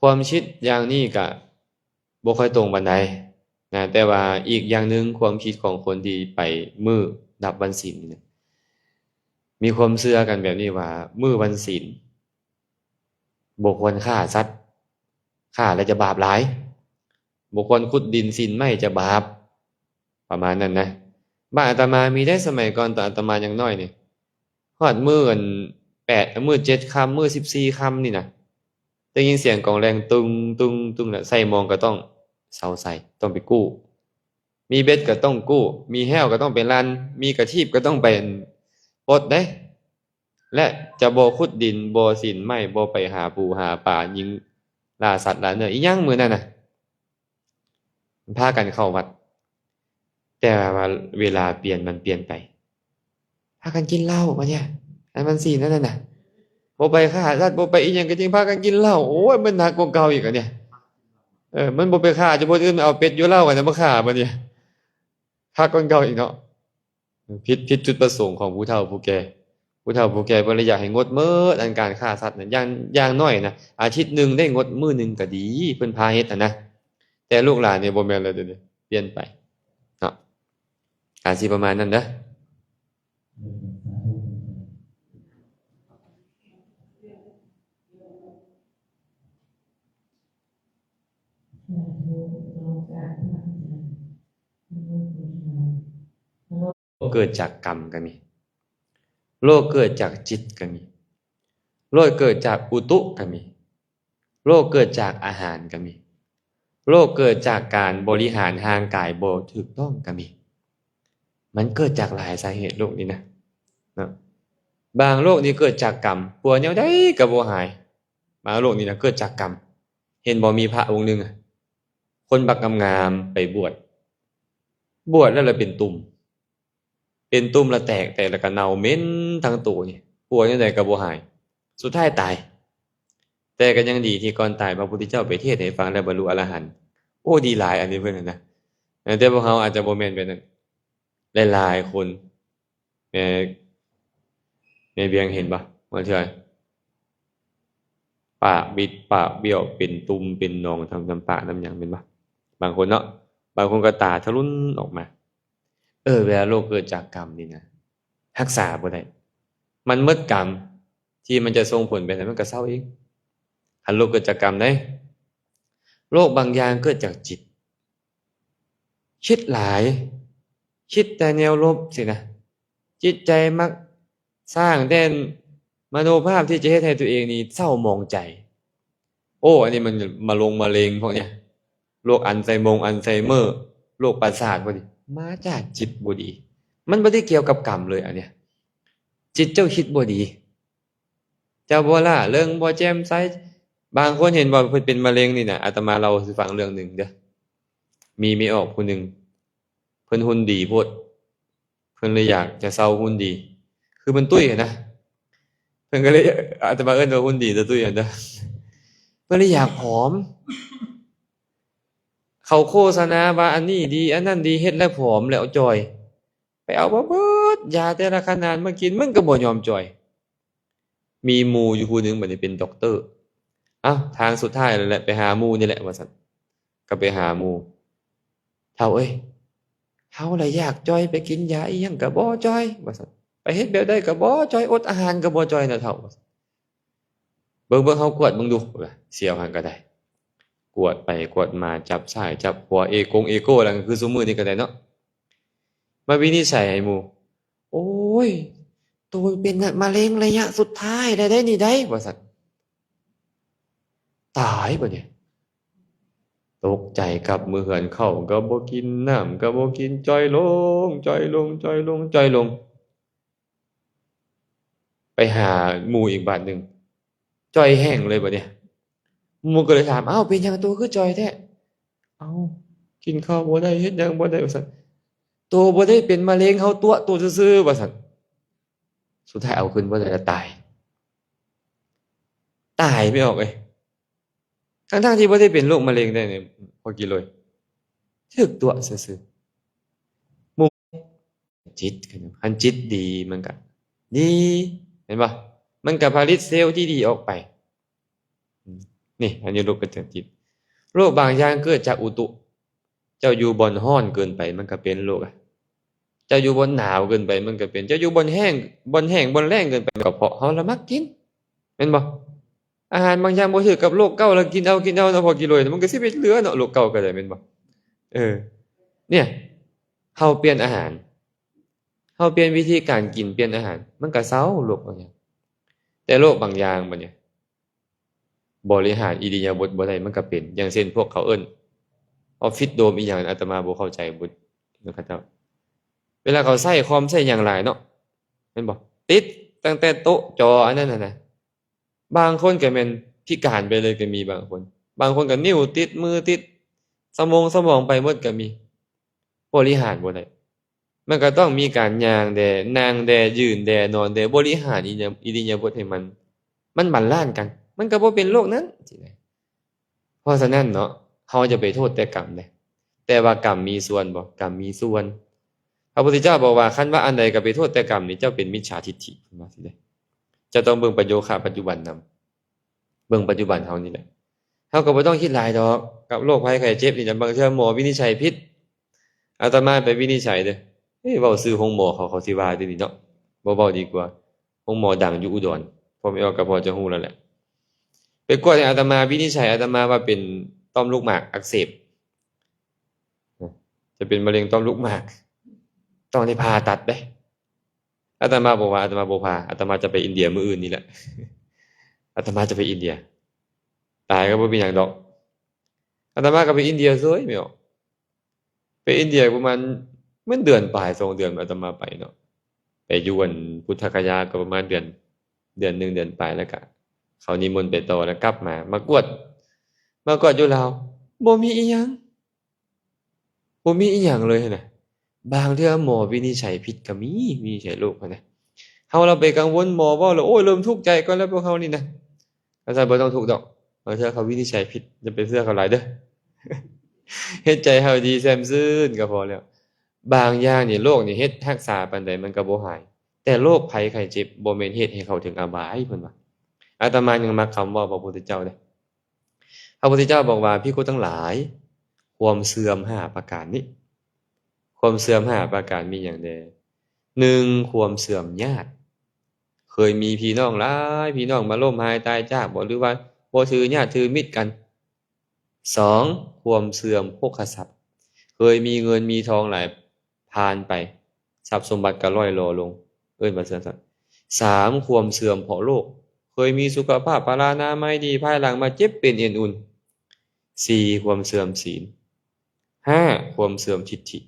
ความคิดอย่างนี้ก็บ่ค่อยตรงปานใดนะแต่ว่าอีกอย่างหนึงความคิดของคนที่ไปมื้อนับวันศีลนี่ มีความเชื่อกันแบบนี้ว่ามื้อวันศีลบ่ควรฆ่าสัตว์ฆ่าแล้วจะบาปหลายบ่ควรขุดดินศีลไม้จะบาปประมาณนั้นนะบ้านอาตมามีได้สมัยก่อนตอนอาตมายังน้อยนี่ฮอดมื้ออันมื้อ7ค่ำมื้อ14ค่ำนี่นะได้ยินเสียงกลองแรงตึงตึงตึงน่ะใส่หมองก็ต้องเซาใส่ต้องไปกู้มีเบ็ดก็ต้องกู้มีแห้วก็ต้องไปลั่นมีกระทีบก็ต้องไปปลดเด้ และจะบ่ขุดดินบ่สินไม้บ่ไปหาปูหาปลายิงล่าสัตว์ล่าเนื้ออีหยังมื้อนั้นน่ะพากันเข้าวัดแต่ว่าเวลาเปลี่ยนมันเปลี่ยนไปพากันกินเหล้าบัดเนี่ยอันมันศีลนั่นน่ะบ่ไปฆ่าสัตว์บ่ไปอีหยังก็จริงพากันกินเหล้าโอ้ยมันหนักกว่าเก่าอีกอะเนี่ยมันบ่ไปฆ่าจะบ่อื่นเอาเป็ดอยู่เหล้ากันจะมาฆ่าบัดเนี่ยคักกว่าเก่าอีกเนาะผิดจุดประสงค์ของผู้เฒ่าผู้แก่ผู้เฒ่าผู้แก่เพิ่นเลยอยากให้งดมื้ออันการฆ่าสัตว์น่ะอย่างน้อยนะอาทิตย์หนึ่งได้งดมื้อหนึ่งก็ดีเพิ่นพาเฮ็ดนะแต่ลูกหลานนี่บ่แม่นแล้วเดี๋ยวนี้เปลี่ยนไปเนาะอาจสิประมาณนั้นเด้อเกิดจากกรรมก็มีโรคเกิดจากจิตก็มีโรคเกิดจากอุตุก็มีโรคเกิดจากอาหารก็มีโรคเกิดจากการบริหารทางกายบ่ถูกต้องก็มีมันเกิดจากหลายสาเหตุโรคนี้นะเนาะบางโรคนี่เกิดจากกรรมป่วยแนวใดก็บ่หายบางโรคนี่นะเกิดจากกรรมเห็นบ่มีพระองค์หนึงอะคนบักงามๆไปบวชแล้วเลยเป็นตุ่มแล้วแตกแล้วก็เน่าเหม็นทั้งตัวนี่ป่วยแนวใดก็บ่หายสุดท้ายตายแต่ก็ยังดีที่ก่อนตายพระพุทธเจ้าไปเทศน์ให้ฟังแล้วบรรลุอรหันต์โอ้ดีหลายอันนี้เพิ่นน่ะนะแต่พวกเราอาจจะบ่แม่นแบบนั้นหลายๆคนแม่เบียงเห็นบ่ว่าเทื่อปากบิดปากเบี้ยวเป็นตุ่มเป็นหนองทางน้ำปากน้ำหยังแม่นบ่บางคนเนาะบางคนก็ตาทะลุนออกมาเวลาโรคเกิดจากกรรมนี่นะรักษาบ่ได้มันหมดกรรมที่มันจะส่งผลไปแล้วมันก็เซาเองคันโรคเกิดจากกรรมได้โรคบางอย่างเกิดจากจิตคิดหลายคิดแต่แนวลบสินะจิตใจมักสร้างแต่มโนภาพที่จะเฮ็ดให้ตัวเองนี่เศร้าหมองใจโอ้อันนี้มันมะเร็งพวกเนี้ยโรคอัลไซเมอร์โรคประสาทบ่นี่มาจากจิตบ่ดีมันบ่ได้เกี่ยวกับกรรมเลยอันเนี้ยจิตเจ้าคิดบ่ดีเจ้าบ่ล่ะเรื่องบ่แจ่มใสบางคนเห็นว่าเพิ่นเป็นมะเร็งนี่น่ะอาตมาเล่าสิฟังเรื่องหนึ่งเด้อมีออกผู้หนึ่งเพิ่นหุ่นดีโพดเพิ่นเลยอยากจะเซาหุ่นดีคือมันตุ้ยอะนะเพิ่นก็เลยอาตมาเอิ้นว่าหุ่นดีแต่ตุ้ยอะเด้อเพิ่นเลยอยากผอมเขาโฆษณาว่าอันนี้ดีอันนั้นดีเฮ็ดแล้วผอมแล้วจ่อยไปเอามาเบิดยาแต่ละขนาดมากินมันก็บ่ยอมจ่อยมีหมู่อยู่ผู้หนึ่งบัดนี้เป็นด็อกเตอร์อ้าวทางสุดท้ายแล้วแหละไปหาหมู่นี่แหละว่าซั่นก็ไปหาหมู่เฒ่าเอ้ยเฮาล่ะอยากจ่อยไปกินยาอีหยังก็บ่จ่อยว่าซั่นไปเฮ็ดแบบใดก็บ่จ่อยอดอาหารก็บ่จ่อยน่ะเฒ่าเบิ่งเฮากวดเบิ่งดูว่าเสียวหันก็ได้กวดไปกวดมาจับซ้ายจับขวาเอโกแล้วก็คือซุมื้อนี้ก็ได้เนาะมาวินิจฉัยให้หมู่โอ้ยตัวเป็นมะเร็งระยะสุดท้ายแล้วได้นี่ได้ว่าซั่นตายบัดนี้ตกใจกลับมื้อเฮือนเข้าก็บ่กินน้ำก็บ่กินจ้อยลงไปหาหมู่อีกบาดหนึ่งจ้อยแห้งเลยบัดนี้หมู่ก็เลยถามอ้าวเป็นหยังตัวคือจ้อยแท้เอ้ากินข้าวบ่ได้เฮ็ดหยังบ่ได้ว่าซั่นตัวบ่ได้เป็นมะเร็งเฮาตัวซื่อๆว่าซั่นสุดท้ายเอาขึ้นบ่ได้แล้วตายไม่ออกเอ้ยทั้งๆที่บ่ได้เป็นโรคมะเร็งได้นี่พอกินเลยถึกตัวซื่อๆหมู่จิตคันจิตดีมันก็ดีเห็นบ่มันก็ผลิตเซลล์ที่ดีออกไปนี่อันนี้โรคเกิดจากจิตโรคบางอย่างเกิดจากอุตุเจ้าอยู่บ่อนร้อนเกินไปมันก็เป็นโรค เจ้าอยู่บนหนาวเกินไปมันก็เป็นเจ้าอยู่บนแห้งบนแรงเกินไปก็เพราะเฮาละมักกินแม่นบ่อาหารบางอย่างบ่ถือกับโรคเก่าแล้วกินเอาเนาะพอกิโลยมันก็สิไปเหลือเนาะโรคเก่าก็ได้แม่นบ่เออเนี่ยเฮาเปลี่ยนอาหารเฮาเปลี่ยนวิธีการกินเปลี่ยนอาหารมันก็เซาโรคบางอย่างแต่โรคบางอย่างบัดเนี่ยบริหารอิริยาบถบ่ได้มันก็เป็นอย่างเช่นพวกเขาเอิ้นออฟฟิศโดมอีหยังอาตมาบ่เข้าใจบุนะครับเจ้าเวลาเขาใช้คอมใช้หยังหลายเนาะแม่นบ่ติดตั้งแต่โต๊ะจออันนั้นน่ะบางคนก็แม่นพิการไปเลยก็มีบางคนก็นิ้วติดมือติดสมองไปหมดก็มีบริหารบ่ได้มันก็ต้องมีการย่างแดนั่งแดยืนแดนอนแดบริหารอิริยาบถให้มันบาลานซ์กันมันก็บ่เป็นโรคนั้นสินะเพราะฉะนั้นเนาะเฮาจะไปโทษแต่กรรมเด้แต่ว่ากรรมมีส่วนบ่กรรมมีส่วนพระพุทธเจ้าบอกว่าคันว่าอันใดก็ไปโทษแต่กรรมนี่เจ้าเป็นมิจฉาทิฏฐิเพิ่นว่าสิเด้จะต้องเบิ่งประโยคะปัจจุบันนำเบิ่งปัจจุบันเฮานี่แหละเฮาก็บ่ต้องคิดหลายดอกกับโรคภัยไข้เจ็บนี่นะบางเทื่อหมอวินิจฉัยผิดอาตมาไปวินิจฉัยเด้อเว้าชื่อของหมอเขาสิว่าจังซี่เนาะบ่เว้าดีกว่าของหมอดังอยู่อุดรพอไม่ออกก็พอจะฮู้แล้วแหละไปกวดให้อาตมาวินิจฉัยอาตมาว่าเป็นต่อมลูกหมากอักเสบจะเป็นมะเร็งต่อมลูกหมากต้องได้ผ่าตัดเด้อาตมาบอกว่าอาตมาบ่ผ่าอาตมาจะไปอินเดียมื้ออื่นนี่แหละอาตมาจะไปอินเดียตายก็บ่เป็นหยังดอกอาตมาก็ไปอินเดียเซ้ยแม่นบ่ไปอินเดียประมาณเดือนปลาย2เดือนอาตมาไปเนาะไปอยู่อันพุทธคยาก็ประมาณเดือน1เดือนปลายแล้วก็เขานิมนต์ไปต่อแล้วกลับมากวดอยู่ลาวบ่มีอีหยังเลยน่ะบางเทื่อหมอวินิจฉัยผิดก็มีวินิจฉัยโรคหั้นนะเฮาเราไปกังวลหมอเว้าแล้วโอ้ยเริ่มทุกข์ใจก่อนแล้วพวกเฮานี่นะอาจารย์บ่ต้องทุกข์ดอกบางเทื่อเขาวินิจฉัยผิดอย่าไปเชื่อเขาหลายเด้อ เฮ็ดใจเฮาดีแซ่มซื่นก็พอแล้วบางอย่างนี่โรคนี่เฮ็ดรักษาปานใดมันก็บ่หายแต่โรคภัยไข้เจ็บบ่แม่นเฮ็ดให้เขาถึงอบายเพิ่นว่าอาตมายังมักคำเว้าพระพุทธเจ้าเด้พระพุทธเจ้าบอกว่าภิกขุทั้งหลายความเสื่อม5ประการนี้ความเสื่อม5ประการมีหยังแด1ความเสื่อมญาติเคยมีพี่น้องหลายพี่น้องมาล้มหายตายจากบ่หรือว่าบ่ถือญาติถือมิตรกัน2ความเสื่อมโภคทรัพย์เคยมีเงินมีทองหลายผ่านไปทรัพย์สมบัติก็ร่อยหรอลงเอิ้นว่าซั่น3ความเสื่อมเพราะโรคเคยมีสุขภาพพลานามัยดีภายหลังมาเจ็บเป็นเอ็นอุ่น4ความเสื่อมศีล5ความเสื่อมทิฏฐิ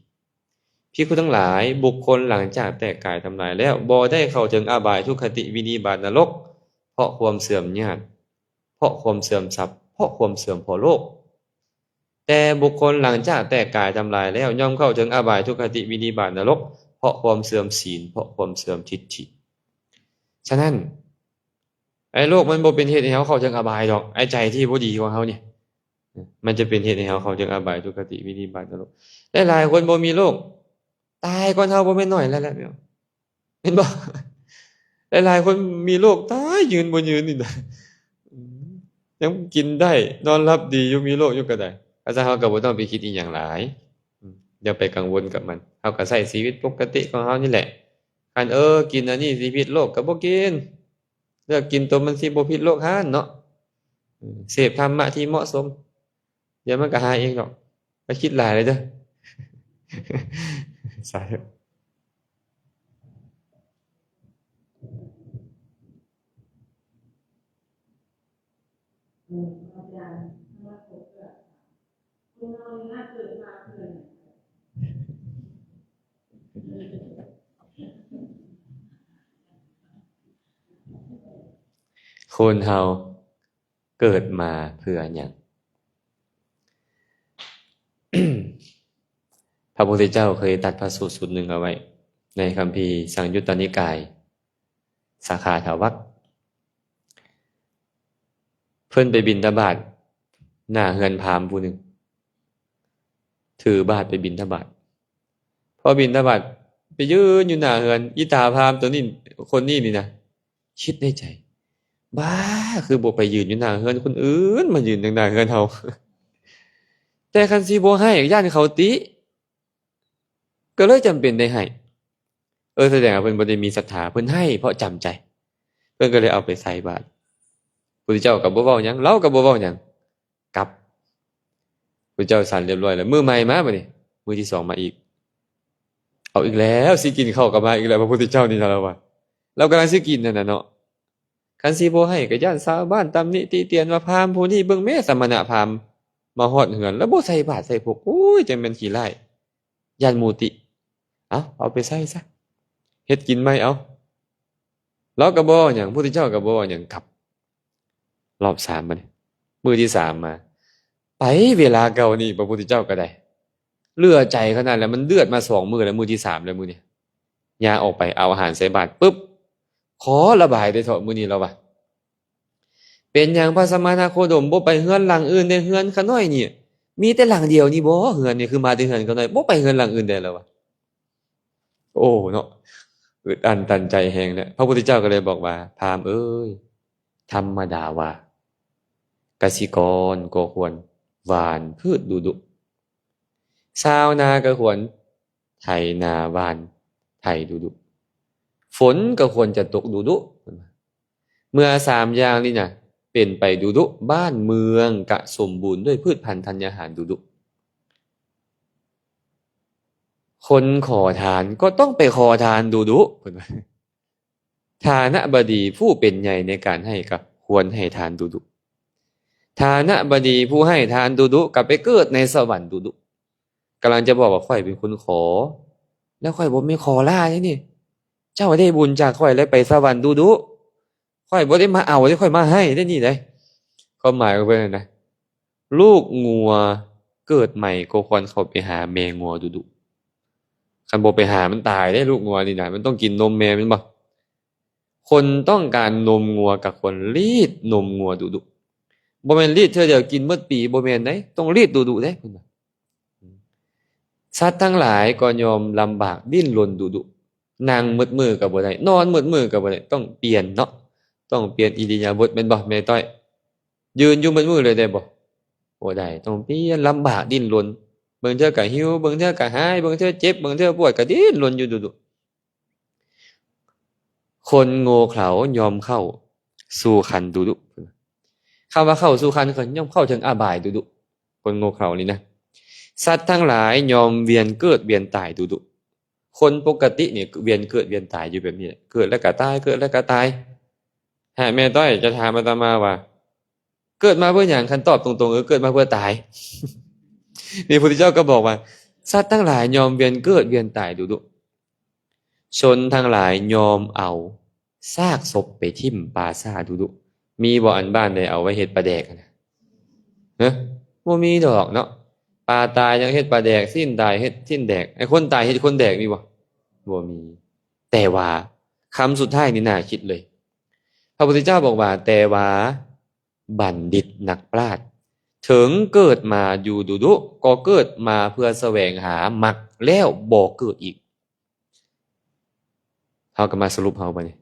ภิกขุทั้งหลายบุคคลหลังจากแตกกายทำลายแล้วบ่ได้เข้าถึงอบายทุกขติวินิบาตนรกเพราะความเสื่อมญาติเพราะความเสื่อมทรัพย์เพราะความเสื่อมเพราะโลกแต่บุคคลหลังจากแตกกายทำลายแล้วย่อมเข้าถึงอบายทุกขติวินิบาตนรกเพราะความเสื่อมศีลเพราะความเสื่อมทิฏฐิฉะนั้นไอ้โลกมันบ่เป็นเหตุให้เฮาเข้าถึงอบายดอกไอ้ใจที่บ่ดีของเฮานี่มันจะเป็นเหตุให้เฮาเข้าถึงอบายทุกขติวินิบาตนรกหลายๆคนบ่มีโรคตายก่อนเฮาบ่แม่นน้อยแล้วแหละแม่นเห็นบ่หลายๆคนมีโรคตายยืนบ่ยืนนี่น่ะยังกินได้นอนหลับดีอยู่มีโรคอยู่ก็ได้อาจารย์เฮาก็บ่ต้องไปคิดอีหยังหลายอย่าไปกังวลกับมันเฮาก็ใช้ชีวิตปกติของเฮานี่แหละคันกินอันนี้สิผิดโรคก็บ่กินเลือกกินตัวมันสิบ่ผิดโรคหั่นเนาะเสพธรรมะที่เหมาะสมเดี๋ยวมันก็หายเองดอกอย่าคิดหลายเลยเด้อ สาธุคนเฮาเกิดมาเพื่อหยัง พระพุทธเจ้าเคยตรัสพระสูตรสูตรหนึ่งเอาไว้ในคัมภีร์สังยุตตนิกายสาขาถาวัคเพิ่นไปบิณฑบาตหน้าเฮือนพราหมณ์ผู้หนึ่งถือบาตรไปบิณฑบาตพอบิณฑบาตไปยืนอยู่หน้าเฮือนอีตาพราหมณ์ตัวนี้คนนี้นี่นะคิดในใจบ้าคือบ่ไปยืนอยู่หน้าเฮือนคนอื่นมายืนอยู่หน้าเฮือนเฮา แต่คันสิบ่ให้ย่านเขาติก็เลยจำเป็นได้ให้ แสดงว่าเพิ่นบ่ได้มีศรัทธาเพิ่นให้เพราะจำใจเพิ่นก็เลยเอาไปใส่บาตรพุทธเจ้าก็บ่เว้าหยังเราก็บ่เว้าหยังกลับพุทธเจ้าสั่นเรียบร้อยแล้วมื้อใหม่มาบัดนี้มื้อที่สองมาอีกเอาอีกแล้วสิกินข้าวก็มาอีกแล้วพระพุทธเจ้านี่ล่ะว่าเรากำลังสิกินนั่นน่ะเนาะคันสิบ่ให้ก็ย้านชาวบ้านตำหนิติเตียนว่าพราหมณ์ผู้นี้เบิ่งแม่สมณะพราหมณ์มาฮอดเฮือนแล้วบ่ใส่บาตรใส่พวกโอ้ยจังแม่นขี้ร้ายย้านหมู่ติเอาไปใส่ซะเฮ็ดกินใหม่เอาเราก็บ่หยังพุทธเจ้าก็บ่หยังกลับรอบ3บัดนี้มื้อที่3มาไปเวลาเก่านี่พระพุทธเจ้าก็ได้เลื่อใจขนาดแล้วมันเดือดมา2มื้อแล้วมื้อที่3แล้วมื้อนี้ย่าออกไปเอาอาหารใส่บาตรปึ๊บขอระบายได้เถอะมื้อนี้แล้วว่าเป็นหยังพระสมณโคดมบ่ไปเฮือนหลังอื่นได้เฮือนขาน้อยนี่มีแต่หลังเดียวนี่บ่เฮือนนี่คือมาแต่เฮือนขาน้อยบ่ไปเฮือนหลังอื่นได้แล้ววะโอ้เนาะอึดอั้นตันใจแฮงเนี่ยพระพุทธเจ้าก็เลยบอกว่าพราหมณ์เอ้ยธรรมดาว่ากสิกรก็ควรหว่านพืชดุชาวนาก็ควรไถนาหว่านไถดุฝนก็ควรจะตกดุเมื่อ3อย่างนี้น่ะเป็นไปดุบ้านเมืองกะสมบูรณ์ด้วยพืชพันธุ์ธัญญาหารดุคนขอทานก็ต้องไปขอทานดุเพิ่นว่าฐานะบดีผู้เป็นใหญ่ในการให้ก็ควรให้ทานดุฐานะบดีผู้ให้ทานดุก็ไปเกิดในสวรรค์ดุกำลังจะบอกว่าข่อยเป็นคนขอแล้วข่อยบ่มีขอลาใช่นี่เจ้าได้บุญจากข่อยแล้วไปสวรรค์ดุข่อยบ่ได้มาเอาได้ข่อยมาให้ได้นี่ได้ความหมายก็เป็นนะ ลูกงัวเกิดใหม่ก็ควรเข้าไปหาแม่งัวดุคันบ่ไปหามันตายได้ลูกงัวนี่นะมันต้องกินนมแม่มันบ่คนต้องการนมงัวกับคนรีดนมงัวดุบ่แม่นรีดเทื่อเดียวกินหมดปีบ่แม่นเด้ต้องรีดดุเด้เพิ่นว่าสัตว์ทั้งหลายก็ยอมลำบากดิ้นรนดุนั่งมืดมือก็บ่ได้นอนมืดมือก็บ่ได้ต้องเปลี่ยนเนาะต้องเปลี่ยนอิริยาบถแม่นบ่แม่ต้อยยืนอยู่มืดมือเลยได้บ่ได้ต้องเปลี่ยนลำบากดิ้นรนบางเทื่อก็หิวบางเทื่อก็หายบางเทื่อเจ็บบางเทื่อปวดก็ดิ้นรนอยู่ดุคนโง่เขลายอมเข้าสู่คันดุคำว่าเข้าสู่คันก็ย่อมเข้าถึงอบายดุคนโง่เขลานี่นะสัตว์ทั้งหลายยอมเวียนเกิดเวียนตายดุคนปกติเนี่ยเวียนเกิดเวียนตายอยู่แบบนี้เกิดแล้วก็ตายเกิดแล้วก็ตายหาแม่ต้อยจะถามอาตมาว่าเกิดมาเพื่ออย่างคันตอบตรงๆเกิดมาเพื่อตายนี่พระพุทธเจ้าก็บอกว่าสัตว์ทั้งหลายยอมเวียนเกิดเวียนตายดุชนทั้งหลายยอมเอาซากศพไปทิ่มปลาซ่าดุมีบ่อันบ้านใดเอาไว้เฮ็ดปลาแดกนะบ่มีดอกเนาะปลาตายยังเฮ็ดปลาแดกสิ้นตายเฮ็ดสิ้นแดกไอ้คนตายเฮ็ดคนแดกมีบ่มีแต่ว่าคำสุดท้ายนี่น่าคิดเลยพระพุทธเจ้าบอกว่าแต่ว่าบัณฑิตนักปราชญ์ถึงเกิดมาอยู่ดุก็เกิดมาเพื่อแสวงหามรรคแล้วบ่เกิดอีกเฮาก็มาสรุปเฮาบัดนี้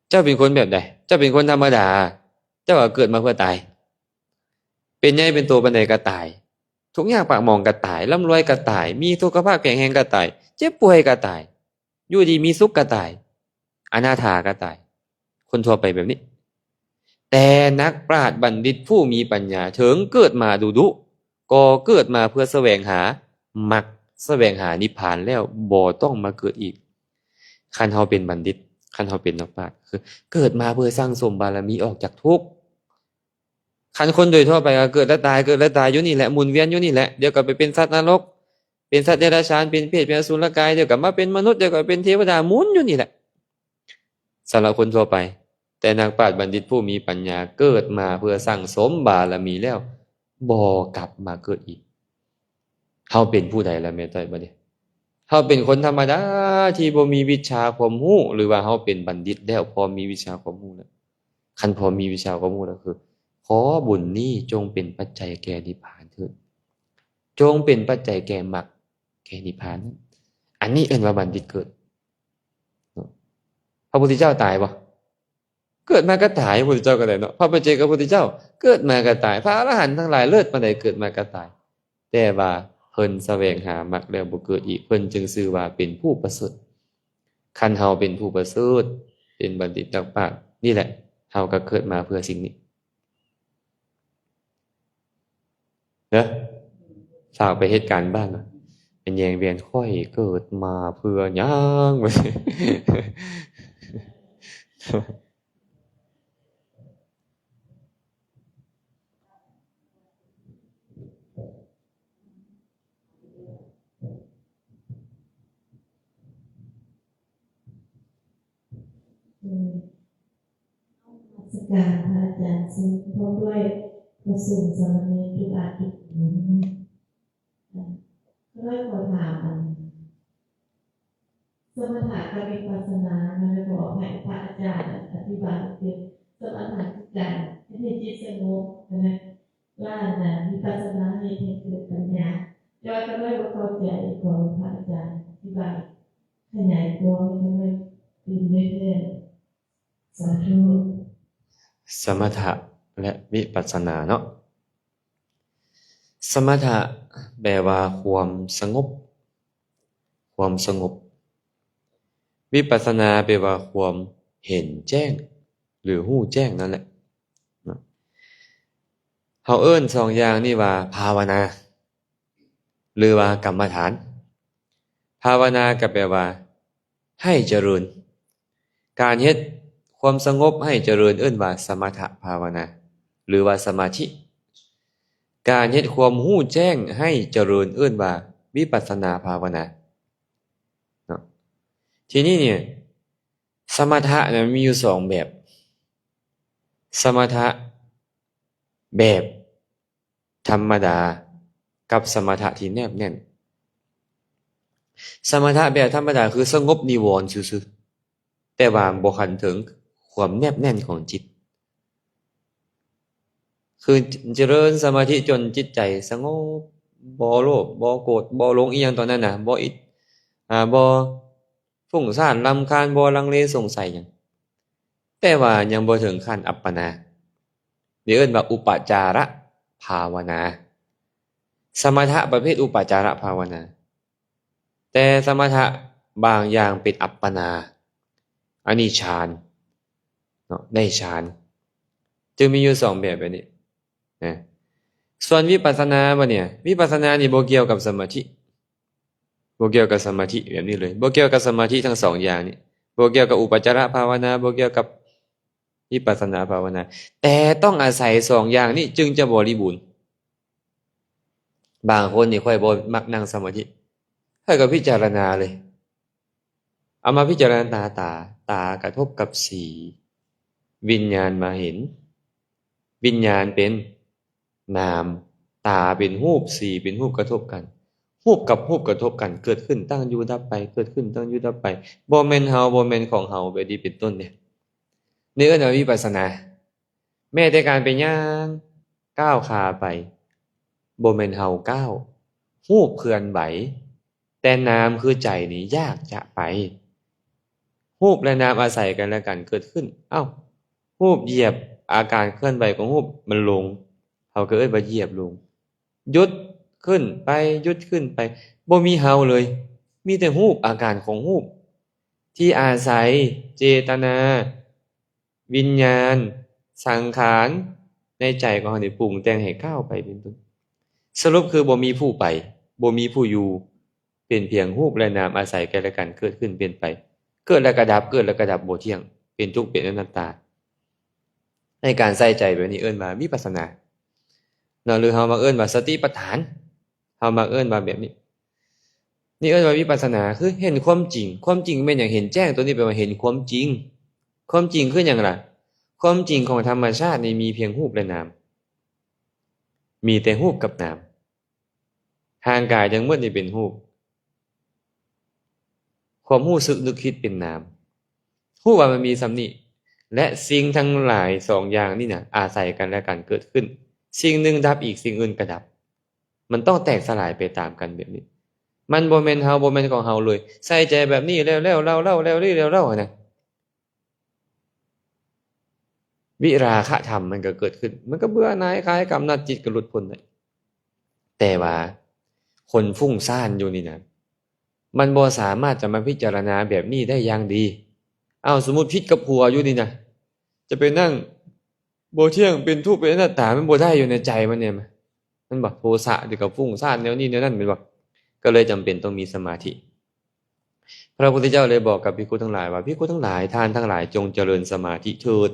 เจ้าเป็นคนแบบใดเจ้าเป็นคนธรรมดาเจ้าก็เกิดมาเพื่อตายเป็นใหญ่เป็นโตปานใดก็ตายทุกอย่างปากหมองก็ตายร่ำรวยก็ตายมีสุขภาพแข็งแรงก็ตายเจ็บป่วยก็ตายอยู่ดีมีสุขก็ตายอนาถาก็ตายคนทั่วไปแบบนี้แต่นักปราชญ์บัณฑิตผู้มีปัญญาถึงเกิดมาดุก็เกิดมาเพื่อแสวงหามรรคแสวงหานิพพานแล้วบ่ต้องมาเกิดอีกคันเฮาเป็นบัณฑิตคันเฮาเป็นนักปราชญ์คือเกิดมาเพื่อสร้างสมบารมีออกจากทุกข์คันคนโดยทั่วไปก็เกิดแล้วตายเกิดแล้วตายอยู่นี่แหละหมุนเวียนอยู่นี่แหละเดี๋ยวก็ไปเป็นสัตว์นรกเป็นสัตว์เดรัจฉานเป็นเปรตเป็นอสุรกายเดี๋ยวก็มาเป็นมนุษย์เดี๋ยวก็เป็นเทวดาหมุนอยู่นี่แหละสำหรับคนทั่วไปแต่นักปราชญ์บัณฑิตผู้มีปัญญาเกิดมาเพื่อสร้างสมบารมีแล้วบ่กลับมาเกิดอีกเฮาเป็นผู้ใดล่ะแม่ต้อยบัดนี้เฮาเป็นคนธรรมดาที่บ่มีวิชาความรู้หรือว่าเฮาเป็นบัณฑิตแล้วพอมีวิชาความรู้แล้วคันพอมีวิชาความรู้แล้วคือขอบุญนี้จงเป็นปัจจัยแก่นิพพานเถิดจงเป็นปัจจัยแก่มรรคแก่นิพพานอันนี้เอิ้นว่าบัณฑิตเกิดพระพุทธเจ้าตายบ่เกิดมาก็ตายพระพุทธเจ้าก็ได้เนาะพระปัจเจกพุทธเจ้าเกิดมาก็ตายพระอรหันต์ทั้งหลายเลิศปานใดเกิดมาก็ตายแต่ว่าเพิ่นแสวงหามรรคแล้วบ่เกิดอีกเพิ่นจึงชื่อว่าเป็นผู้ประเสริฐ คันเฮาเป็นผู้ประเสริฐเป็นบัณฑิตนักปราชญ์นี่แหละเฮาก็เกิดมาเพื่อสิ่งนี้เด้อฝากไปเหตุการณ์บ้านเนาะเป็นแยงเวียนค่อยเกิดมาเพื่อหยังวะ สการพระอาจารย์ซึ่งพร้อมด้วยประสุนสามเณรทุกอาทิตย์ก็ได้ขอถามสมถะกับวิปัสสนาและขอให้พระอาจารย์อธิบายเป็นสมถะคือการให้จิตสงบนะว่าวิปัสสนาให้เกิดปัญญาย้อนก็ได้ว่าเข้าใจของพระอาจารย์อธิบายขยายตัวให้ได้เป็นเรื่อยๆสาธุ สมถะและวิปัสสนาเนาะสมถะแปลว่าความสงบความสงบวิปัสสนาแปลว่าความเห็นแจ้งหรือรู้แจ้งนั่นแหละเฮาเอิ้นสองอย่างนี่ว่าภาวนาหรือว่ากรรมฐานภาวนาก็แปลว่าให้เจริญการเฮ็ดความสงบให้เจริญเอิ้นว่าสมถภาวนาหรือว่าสมาธิการเฮ็ดความรู้แจ้งให้เจริญเอิ้นว่าวิปัสสนาภาวนาเนาะทีนี้เนี่ยสมถะเนี่ยมีอยู่สองแบบสมถะแบบธรรมดากับสมถะที่แนบแน่นสมถะแบบธรรมดาคือสงบนิวรณ์ซื่อๆแต่ว่าบ่คันถึงความแนบแน่นของจิตคือเจริญสมาธิจนจิตใจสงบบ่โลภบ่โกรธบ่หลงอีหยังตอนนั้นน่ะบ่บ่ฟุ้งซ่านรำคาญบ่ลังเลสงสัยหยังแต่ว่ายังบ่ถึงขั้นอัปปนาเรียกว่าอุปจารภาวนาสมถะประเภทอุปจารภาวนาแต่สมถะบางอย่างเป็นอัปปนาอันนี้ฌานเนาะได้ฌานจึงมีอยู่สองแบบนี้นะส่วนวิปัสสนาบ่เนี่ยวิปัสสนานี่บ่เกี่ยวกับสมาธิบ่เกี่ยวกับสมาธิแบบนี้เลยบ่เกี่ยวกับสมาธิทั้งสองอย่างนี้บ่เกี่ยวกับอุปจารภาวนาบ่เกี่ยวกับวิปัสสนาภาวนาแต่ต้องอาศัยสองอย่างนี้จึงจะบริบูรณ์บางคนนี่ค่อยบ่มักนั่งสมาธิค่อยก็พิจารณาเลยเอามาพิจารณาตากระทบกับสีวิญญาณมาเห็นวิญญาณเป็นนามตาเป็นรูปสีเป็นรูปกระทบกันรูปกับรูปกระทบกันเกิดขึ้นตั้งอยู่ดับไปเกิดขึ้นตั้งอยู่ดับไปบ่แม่นเฮาบ่แม่นของเฮาแบบนี้เป็นต้นเนี่ยนี่เอิ้นว่าวิปัสสนาแม้แต่การไปย่างก้าวขาไปบ่แม่นเฮาก้าวรูปเคลื่อนไหวแต่นามคือใจนี่ยากจะไปรูปและนามอาศัยกันและกันเกิดขึ้นเอ้ารูปเหยียบอาการเคลื่อนไหวของรูปมันลงเขาก็เอิ้นว่าเหยียบลงหยุดขึ้นไปหยุดขึ้นไปบ่มีเฮาเลยมีแต่รูปอาการของรูปที่อาศัยเจตนาวิญญาณสังขารในใจของเขานี่ปรุงแต่งให้ก้าวไปเป็นต้นสรุปคือบ่มีผู้ไปบ่มีผู้อยู่เป็นเพียงรูปและนามอาศัยกันและกันเกิดขึ้นเปลี่ยนไปเกิดแล้วก็ดับเกิดแล้วก็ดับบ่เที่ยงเป็นทุกข์เป็นอนัตตาในการใส่ใจแบบนี้เอิ้นว่าวิปัสสนาเนาะหรือเฮามาเอิ้นว่าสติปัฏฐานเฮามาเอิ้นว่าแบบนี้นี่เอิ้นว่าวิปัสสนาคือเห็นความจริงความจริงเป็นหยังเห็นแจ้งตัวนี้แปลว่าเห็นความจริงความจริงคือหยังล่ะความจริงของธรรมชาตินี่มีเพียงรูปและนามมีแต่รูปกับนามทางกายทั้งหมดนี่เป็นรูปความรู้สึกนึกคิดเป็นนามรู้ว่ามันมีส่ำนี้และสิ่งทั้งหลายสองอย่างนี่น่ะอาศัยกันและกันเกิดขึ้นสิ่งหนึ่งดับอีกสิ่งอื่นก็ดับมันต้องแตกสลายไปตามกันแบบนี้มันบ่แม่นเฮาบ่แม่นของเฮาเลยใส่ใจแบบนี้แล้วๆเล่าๆแล้วนี่แล้วๆนะวิราคะธรรมมันก็เกิดขึ้นมันก็เบื่อหน่ายคลายกำหนัดจิตก็หลุดพ้นได้แต่ว่าคนฟุ้งซ่านอยู่นี่นะ มันบ่สามารถจะมาพิจารณาแบบนี้ได้อย่างดีสมมุติผิดกับผัวอยู่นี่นะจะไปนั่งบ่เที่ยงเป็นทุกข์เป็นอนัตตามันบ่ได้อยู่ในใจมันเนี่ยมันบอกโทสะเดี๋ยวกับฟุ้งซ่านแนวนี้แนวนั้นเป็นบอกก็เลยจำเป็นต้องมีสมาธิพระพุทธเจ้าเลยบอกกับภิกขุทั้งหลายว่าภิกขุทั้งหลายท่านทั้งหลายจงเจริญสมาธิเถิด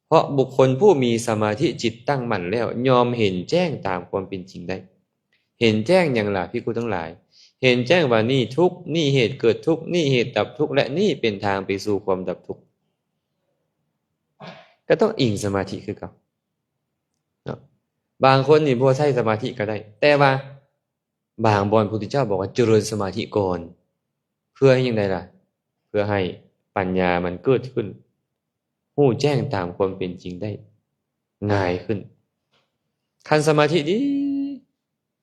เพราะบุคคลผู้มีสมาธิจิตตั้งมั่นแล้วยอมเห็นแจ้งตามความเป็นจริงได้เห็นแจ้งอย่างไรภิกขุทั้งหลายเห็นแจ้งว่านี่ทุกข์นี่เหตุเกิดทุกข์นี่เหตุดับทุกข์และนี่เป็นทางไปสู่ความดับทุกข์ก็ต้องอิงสมาธิคือเก่าเนาะบางคนนี่บ่ใช้สมาธิก็ได้แต่ว่าบางบอนพระพุทธเจ้าบอกว่าเจริญสมาธิก่อนเพื่อให้ยังไงล่ะเพื่อให้ปัญญามันเกิดขึ้นรู้แจ้งตามความเป็นจริงได้ง่ายขึ้นคันสมาธิดี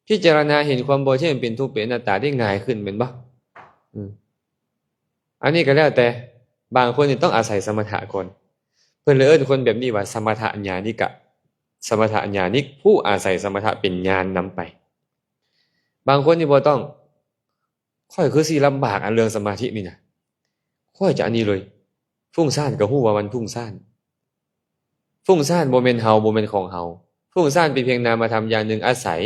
พิจารณาเห็นความบ่เที่ยงเป็นทุกข์เป็นอนัตตาได้ง่ายขึ้นเป็นบ่อันนี้ก็แล้วแต่บางคนนี่ต้องอาศัยสมถะก่อนเพิ่นเลยเอิ้นคนแบบนี้ว่าสมถะญาณิกะสมถะญาณิกผู้อาศัยสมถะเป็นญาณนำไปบางคนนี่บ่ต้องค่อยคือสิลำบากอันเรื่องสมาธินี่นะค่อยจะอันนี้เลยฟุ้งซ่านก็ฮู้ว่ามันฟุ้งซ่านฟุ้งซ่านบ่แม่นเฮาบ่แม่นของเฮาฟุ้งซ่านเป็นเพียงนามธรรมอย่างหนึ่งอาศัย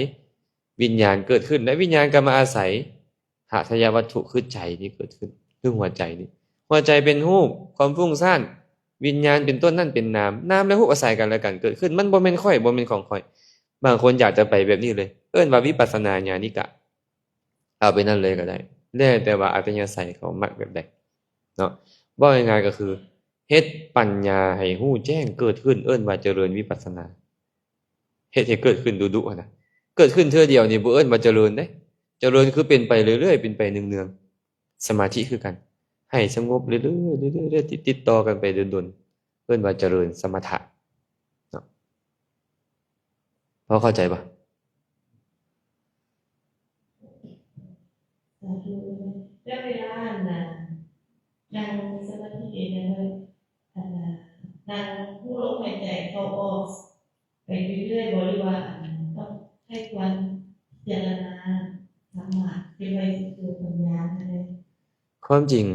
วิญญาณเกิดขึ้นและวิญญาณก็มาอาศัยหาทยวัตถุคือใจนี่เกิดขึ้นคือหัวใจนี่หัวใจเป็นรูปความฟุ้งซ่านวิญญาณเป็นต้นนั่นเป็นนามนามและรูปอาศัยกันและกันเกิดขึ้นมันบ่แม่นค่อยบ่แม่นของค่อยบางคนอยากจะไปแบบนี้เลยเอิ้นว่าวิปัสสนาญาณิกะเอาไปนั่นเลยก็ได้แล้วแต่ว่าอัธยาศัยเขามักแบบใดเนาะว่าง่ายๆก็คือเฮ็ดปัญญาให้รู้แจ้งเกิดขึ้นเอิ้นว่าเจริญวิปัสสนาเฮ็ดให้เกิดขึ้นดุๆนะเกิดขึ้นเทื่อเดียวนี่บ่เอิ้นว่าเจริญเด้เจริญคือเป็นไปเรื่อยๆเป็นไปเนืองๆสมาธิคือกันให้สงบเรื่อยๆเรื่อยๆติดต่อกันไปดนๆเอิ้นว่าเจริญสมถะเนาะพอเข้าใจป่ะแล้วเวลานั่งสมาธิเองเลยนั่งผู้ลมหายใจเข้าออกไปเรื่อยๆบริวารต้องให้ควรพิจารณาธรรมะเป็นไปสู่ตัวปัญญาอะไรความจริง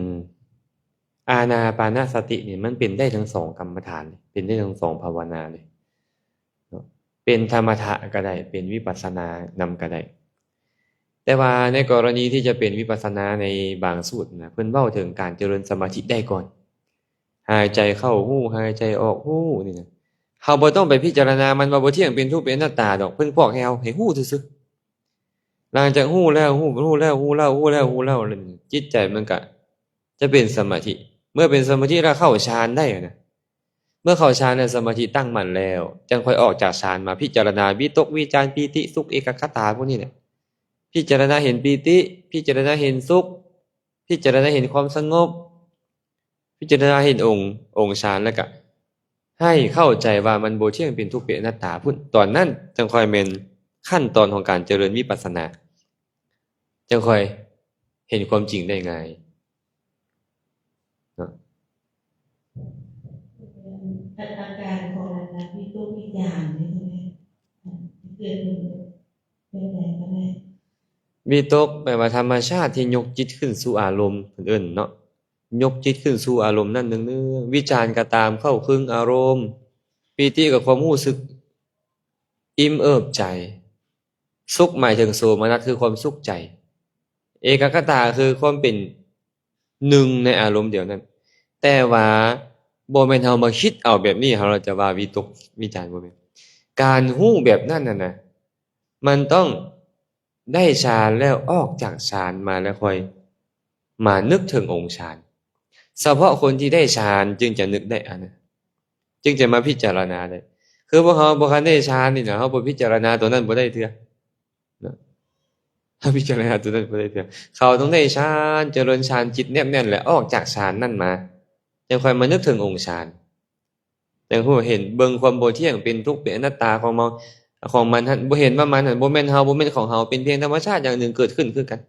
อานาปานสตินี่มันเป็นได้ทั้งสองกรรมฐานเป็นได้ทั้งสองภาวนาเลยเป็นธรรมะก็ได้เป็นวิปัสสนานำก็ได้แต่ว่าในกรณีที่จะเป็นวิปัสสนาในบางสูตรนะเพิ่นเว้าถึงการเจริญสมาธิได้ก่อนหายใจเข้าฮู้หายใจออกฮู้นี่นะเฮาบ่ต้องไปพิจารณามันว่าบ่เที่ยงเป็นทุกข์เป็นอนัตตาดอกเพิ่นพอกให้เฮาให้ฮู้ซื่อๆหลังจากฮู้แล้วจิตใจมันก็จะเป็นสมาธิเมื่อเป็นสมาธิแล้วเข้าฌานได้นะเมื่อเข้าฌานในสมาธิตั้งมั่นแล้วจึงค่อยออกจากฌานมาพิจารณาวิตกวิจารปีติสุขเอกคตาพวกนี้เนี่ยพิจารณาเห็นปีติพิจารณาเห็นสุขพิจารณาเห็นความสงบพิจารณาเห็นองค์ฌานแล้วก็ให้เข้าใจว่ามันบ่เที่ยงเป็นทุกข์เป็นอนัตตาพุ่นตอนนั้นจึงค่อยเป็นขั้นตอนของการเจริญวิปัสสนาจึงค่อยเห็นความจริงได้ง่ายอาการของนั้นวิตกวิจารใช่ไหมเกิดเป็นอะไรก็ได้วิตกแปลว่าธรรมชาติที่ยกจิตขึ้นสู่อารมณ์เพิ่นเอิ้นเนาะยกจิตขึ้นสู่อารมณ์นั้นเนืองๆวิจารก็ตามเข้าครึ่งอารมณ์ปีติกับความรู้สึกอิ่มเอิบใจสุขหมายถึงโสมนัสคือความสุขใจเอกคตาคือความเป็นหนึ่งในอารมณ์เดียวนั้นแต่ว่าบ่แม่นเฮามาคิดเอาแบบนี้เฮาจะว่าวิตกวิจารบ่แม่นการฮู้แบบนั้นน่ะนะมันต้องได้ฌานแล้วออกจากฌานมาแล้วค่อยมานึกถึงองค์ฌานเฉพาะคนที่ได้ฌานจึงจะนึกได้อันนั้นจึงจะมาพิจารณาได้คือพวกเฮาบ่คันได้ฌานนี่นะเฮาบ่พิจารณาตัวนั้นบ่ได้เทื่อนะถ้าพิจารณาตัวนั้นบ่ได้เทื่อเขาต้องได้ฌานเจริญฌานจิตแนบแน่นและออกจากฌานนั่นมาจึงค่อยมานึกถึงองค์ฌานจังฮู้เห็นเบิ่งความบ่เที่ยงเป็นทุกข์เป็นอนัตตาของมันหั่นบ่เห็นว่ามันหั่นบ่แม่นเฮาบ่แม่นของเฮาเป็นเพียงธรรมชาติอย่างหนึ่งเกิดขึ้นคือกัน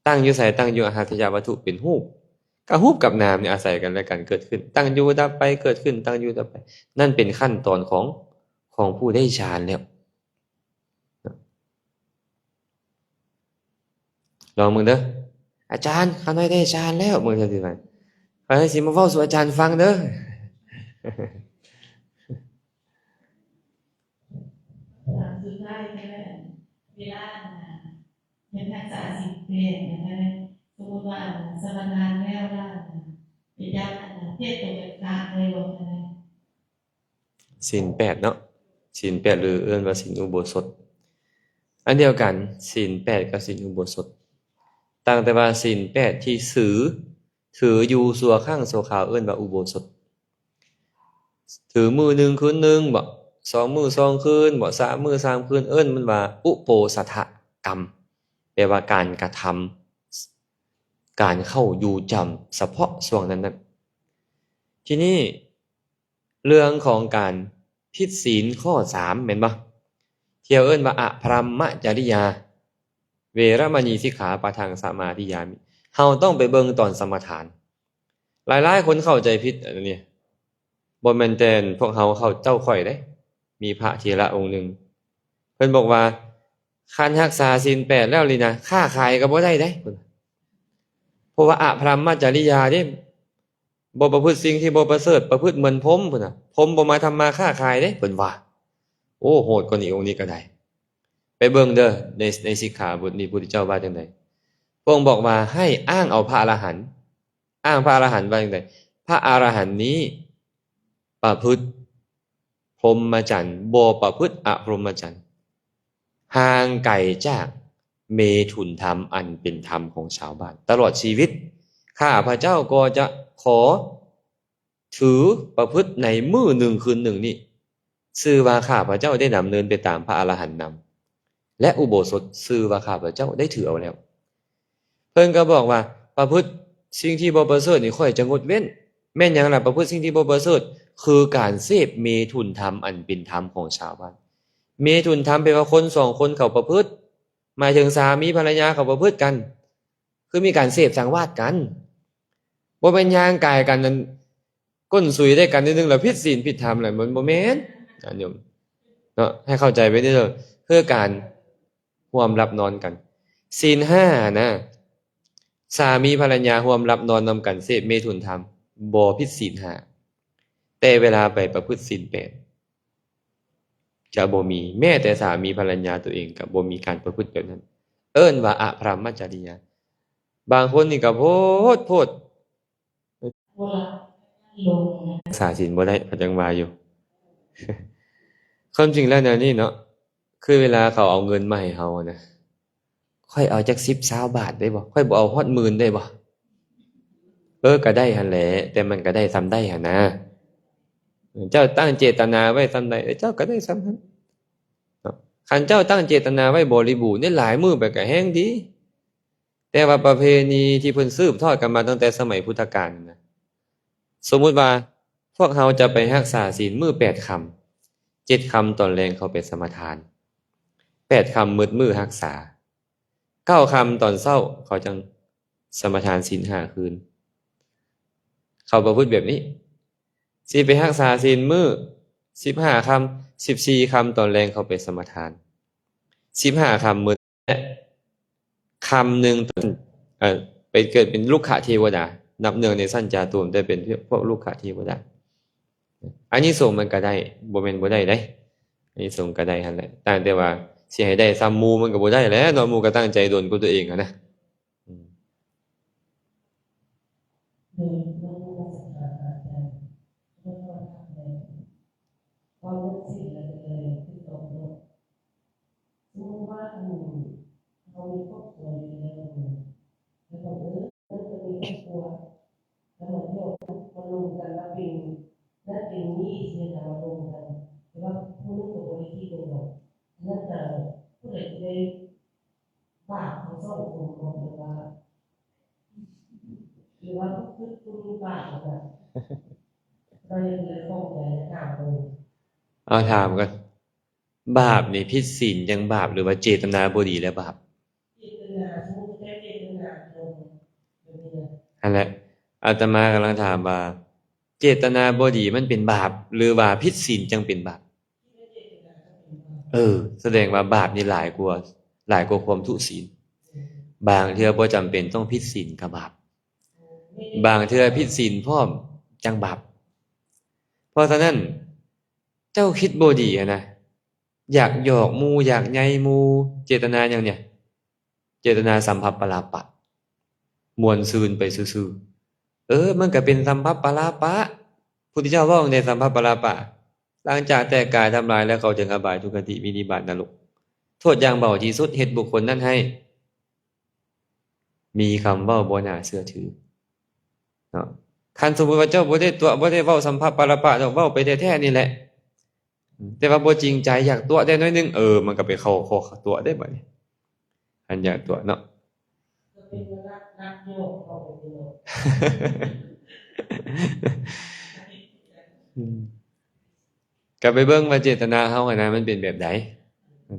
ตั้งอยู่ไสตั้งอยู่อหัตถยวัตถุเป็นรูปกับรูปกับนามเนี่ยอาศัยกันและกันเกิดขึ้นตั้งอยู่ดับไปเกิดขึ้นตั้งอยู่ดับไปนั่นเป็นขั้นตอนของผู้ได้ฌานแล้วลองมึงเด้อ อาจารย์ข้าน้อยได้ฌานแล้วมึงจะสิว่าข้าน้อยสิมาเว้าสู่อาจารย์ฟังเด้อ สุดท้ายก็เวลาเป็นทักษะสิบเพลงนะคะสมมติว่าสมทานแล้วว่าเป็นญาติเทศตัวเป็นกลางเลยว่าอะไร ศีล8เนาะศีล8หรือเอิ้นว่าศีลอุโบสถอันเดียวกันศีล8กับศีลอุโบสถต่างแต่ว่าศีล8ที่ถืออยู่ชั่วครั้งชั่วคราวเอิ้นว่าอุโบสถถือมื้อหนึ่งคืนหนึ่งบ่2มื้อ2คืนบ่3มื้อ3คืนเอิ้นมันว่าอุโปสัทกรรมแปลว่าการกระทำการเข้าอยู่จำเฉพาะช่วงนั้นๆทีนี้เรื่องของการผิดศีลข้อ3แม่นบ่เที่ยวเอิ้นว่าอภรัมมจริยาเวรมณีสิกขาปะทังสมาธิยามิเฮาต้องไปเบิ่งตอนสมถานหลายๆคนเข้าใจผิดอันนี้บ่แม่นแต่พวกเฮาเข้าเจ้าข่อยเด้มีพระเถระองค์หนึงเพิ่นบอกว่าคันรักษาศีล8แล้วนี่นะค้าขายก็บ่ได้เด้เพราะว่าอภรัมมจริยาเด้บ่ประพฤติสิ่งที่บ่ประเสริฐประพฤติเหมือนพรหมพุ่นน่ะพรหมบ่มาทำมาค้าขายเด้เพิ่นว่าโอ้โหดกว่านี้องค์นี้ก็ได้ไปเบิ่งเด้อในสิกขาบทนี้พระพุทธเจ้าว่าจังได๋พระองค์บอกว่าให้อ้างเอาพระอรหันต์อ้างพระอรหันต์ว่าจังได๋พระอรหันต์นี้ประพฤติพรหมจรรย์บ่ประพฤติอพรหมจรรย์ห่างไกลจากเมถุนธรรมอันเป็นธรรมของชาวบ้านตลอดชีวิตข้าพระเจ้าก็จะขอถือประพฤติในมื้อหนึ่งคืนหนึ่งนี้ชื่อว่าข้าพระเจ้าได้ดำเนินไปตามพระอรหันต์นำและอุโบสถชื่อว่าข้าพระเจ้าได้ถือเอาแล้วเพิ่นก็บอกว่าประพฤติสิ่งที่บ่ประเสริฐนี่ค่อยจะงดเว้นแม่นหยังล่ะประพฤติสิ่งที่บ่ประเสริฐคือการเสพเมถุนธรรมอันเป็นธรรมของชาวบ้านเมถุนธรรมแปลว่าคน2คนเขาประพฤติหมายถึงสามีภรรยาเขาประพฤติกันคือมีการเสพสังวาสกันบ่เป็นย่างกายกันนั้นก้นสุยได้กันนิดนึงแล้วผิดศีลผิดธรรมแหละมันบ่แม่นอันโยมเนาะให้เข้าใจไว้เด้อเพื่อการร่วมหลับนอนกันศีล5นะสามีภรรยาร่วมหลับนอนนำกันเสพเมถุนธรรมบ่ผิดศีล5แต่เวลาไปประพฤติศีล8จะบ่มีแม้แต่สามีภรรยาตัวเองก็บ่มีการประพฤติแบบนั้นเอิ้นว่าอภรัมมจริยาบางคนนี่ก็โพดรักษาศีลบ่ได้เขาจังว่าอยู่ ความจริงแล้วแนวนี้เนาะคือเวลาเขาเอาเงินมาให้เฮานะค่อยเอาจัก10 20 บาทได้บ่ค่อยบ่เอาฮอดหมื่นได้บ่ก็ได้หั่นแหละแต่มันก็ได้ซ้ำได้หั่นนะเจ้าตั้งเจตนาไว้ซ้ำใดเจ้าก็ได้ซ้ำนั้นเนาะคันเจ้าตั้งเจตนาไว้บริบูรณ์นี่หลายมื้อไปก็แฮงดีแต่ว่าประเพณีที่เพิ่นสืบทอดกันมาตั้งแต่สมัยพุทธกาลนะสมมุติว่าพวกเฮาจะไปรักษาศีลมื้อ8ค่ำ7ค่ำตอนแลงเข้าไปสมาทาน8ค่ำมืดมื้อรักษา9ค่ำตอนเช้าเขาจังสมาทานศีล5คืนเขาประพฤติแบบนี้สิไปรักษาศีลมื้อ15ค่ำ14ค่ำตอนแลงเข้าไปสมาทาน15ค่ำมื้อค่ำนึงไปเกิดเป็นลูกขเทวดานับเนื่องในสั้นจาตุมได้เป็นพวกลูกขเทวดาอันนี้สงมันก็ได้บ่แม่นบ่ได้เด้อันนี้สงก็ได้หั่นแหละแต่ว่าสิให้ได้ซ้ำหมู่มันก็บ่ได้แหละเนาะหมู่ก็ตั้งใจโดนกับตัวเองอะนะหรือว่าคือคุณบาปแบบเราเลยคงใจถามเลยเอาถามกันบาปนี่ผิดศีลจังบาปหรือว่าเจตนาบ่ดีแล้วบาปเจตนาสมมุติได้เจตนานั่นแหละอาตมากำลังถามว่าเจตนาบ่ดีมันเป็นบาปหรือว่าผิดศีลจังเป็นบาปแสดงว่าบาปนี่หลายกว่าความทุศีล บางเทื่อบ่จำเป็นต้องผิดศีลก็บาปบางเทื่อผิดศีลพร้อมจังบาปเพราะฉะนั้นเจ้าคิดบ่ดีอะนะอยากหยอกหมู่อยากใหญ่หมู่เจตนาหยังเนี่ยเจตนาสัมภัปปลาปะม่วนซื่นไปซื่อๆมันก็เป็นสัมภัปปลาปะพุทธเจ้าเว้าในสัมภัปปลาปะหลังจากแต่กายทำลายแล้วเขาถึงอบายทุกขติวินิบาตนรกโทษอย่างเบาที่สุดเฮ็ดบุคคลนั้นให้มีคำเว้าบ่น่าเชื่อถือเนาะคันสมมุติว่าเจ้าบ่ได้ตัวบ่ได้เว้าสัมภัปปลาปะดอกเว้าไปแท้ๆนี่แหละแต่ว่าบ่จริงใจอยากตัวได้น้อยนึงมันก็ไปเข้าข้อตัวได้บัดนี้อันอยากตัวเนาะ ก็ไปเบิ่งว่าเจตนาเฮาอะนะมันเป็นแบบใด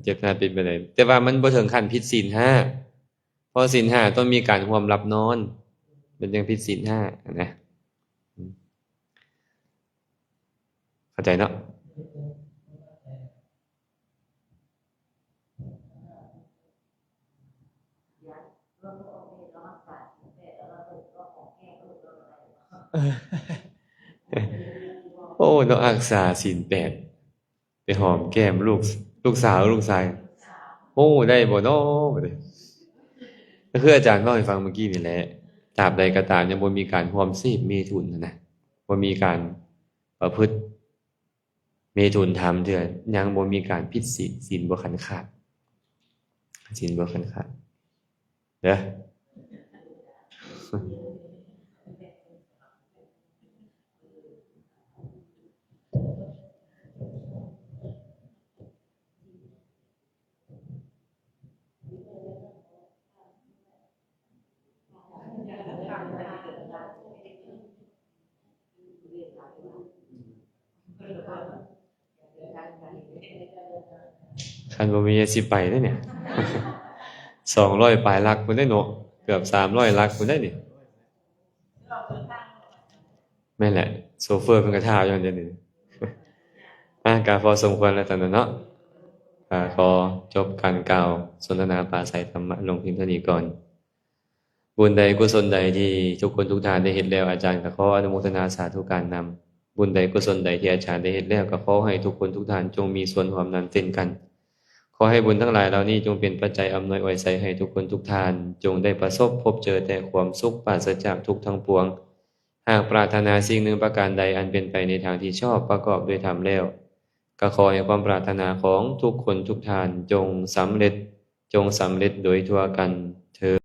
เจตนาเป็นแบบใดแต่ว่ามันบ่ถึงขั้นผิดศีล5เพราะศีล5ต้องมีการร่วมหลับนอนมันยังผิดศีล5อะนะเข้าใจเนาะโอ้เนาะรักษาศีล8ไปหอมแก้มลูกสาวลูกชายโอ้ได้บ่เนาะบัดนี้ก็คืออาจารย์เล่าให้ฟังเมื่อกี้นี่แหละตราบใดก็ตามยังบ่มีการร่วมเสพเมถุนนะบ่มีการประพฤติเมถุนธรรมเทื่อยังบ่มีการผิดศีลบ่คันขาดศีลบ่คันขาดเด้อคันบ่มีสิไปเด้อเนี่ย 200ปลายลักพุ่นได้เนาะเกือบ300ลักพุ่นได้นี่แม่นแหละโชเฟอร์เพิ่นก็ท่าอยู่นั่นเดี๋ยวนี้ ก็พอสมควรแล้วตอนนั้นเนาะขอจบการกล่าวสนทนาปราศัยธรรมะลงเพียงเท่านี้ก่อนบุญใดกุศลใดที่ทุกคนทุกท่านได้เฮ็ดแล้วอาจารย์ก็ขออนุโมทนาสาธุการนำบุญใดกุศลใดที่อาจารย์ได้เฮ็ดแล้วก็ขอให้ทุกคนทุกท่านจงมีส่วนร่วมนั้นเช่นกันขอให้บุญทั้งหลายเหล่านี้จงเป็นปัจจัยอำนวยอวยไสให้ทุกคนทุกท่านจงได้ประสบพบเจอแต่ความสุขปราศจากทุกข์ทั้งปวงหากปรารถนาสิ่งหนึ่งประการใดอันเป็นไปในทางที่ชอบประกอบด้วยธรรมแล้วก็ขอให้ความปรารถนาของทุกคนทุกท่านจงสำเร็จโดยทั่วกันเทอญ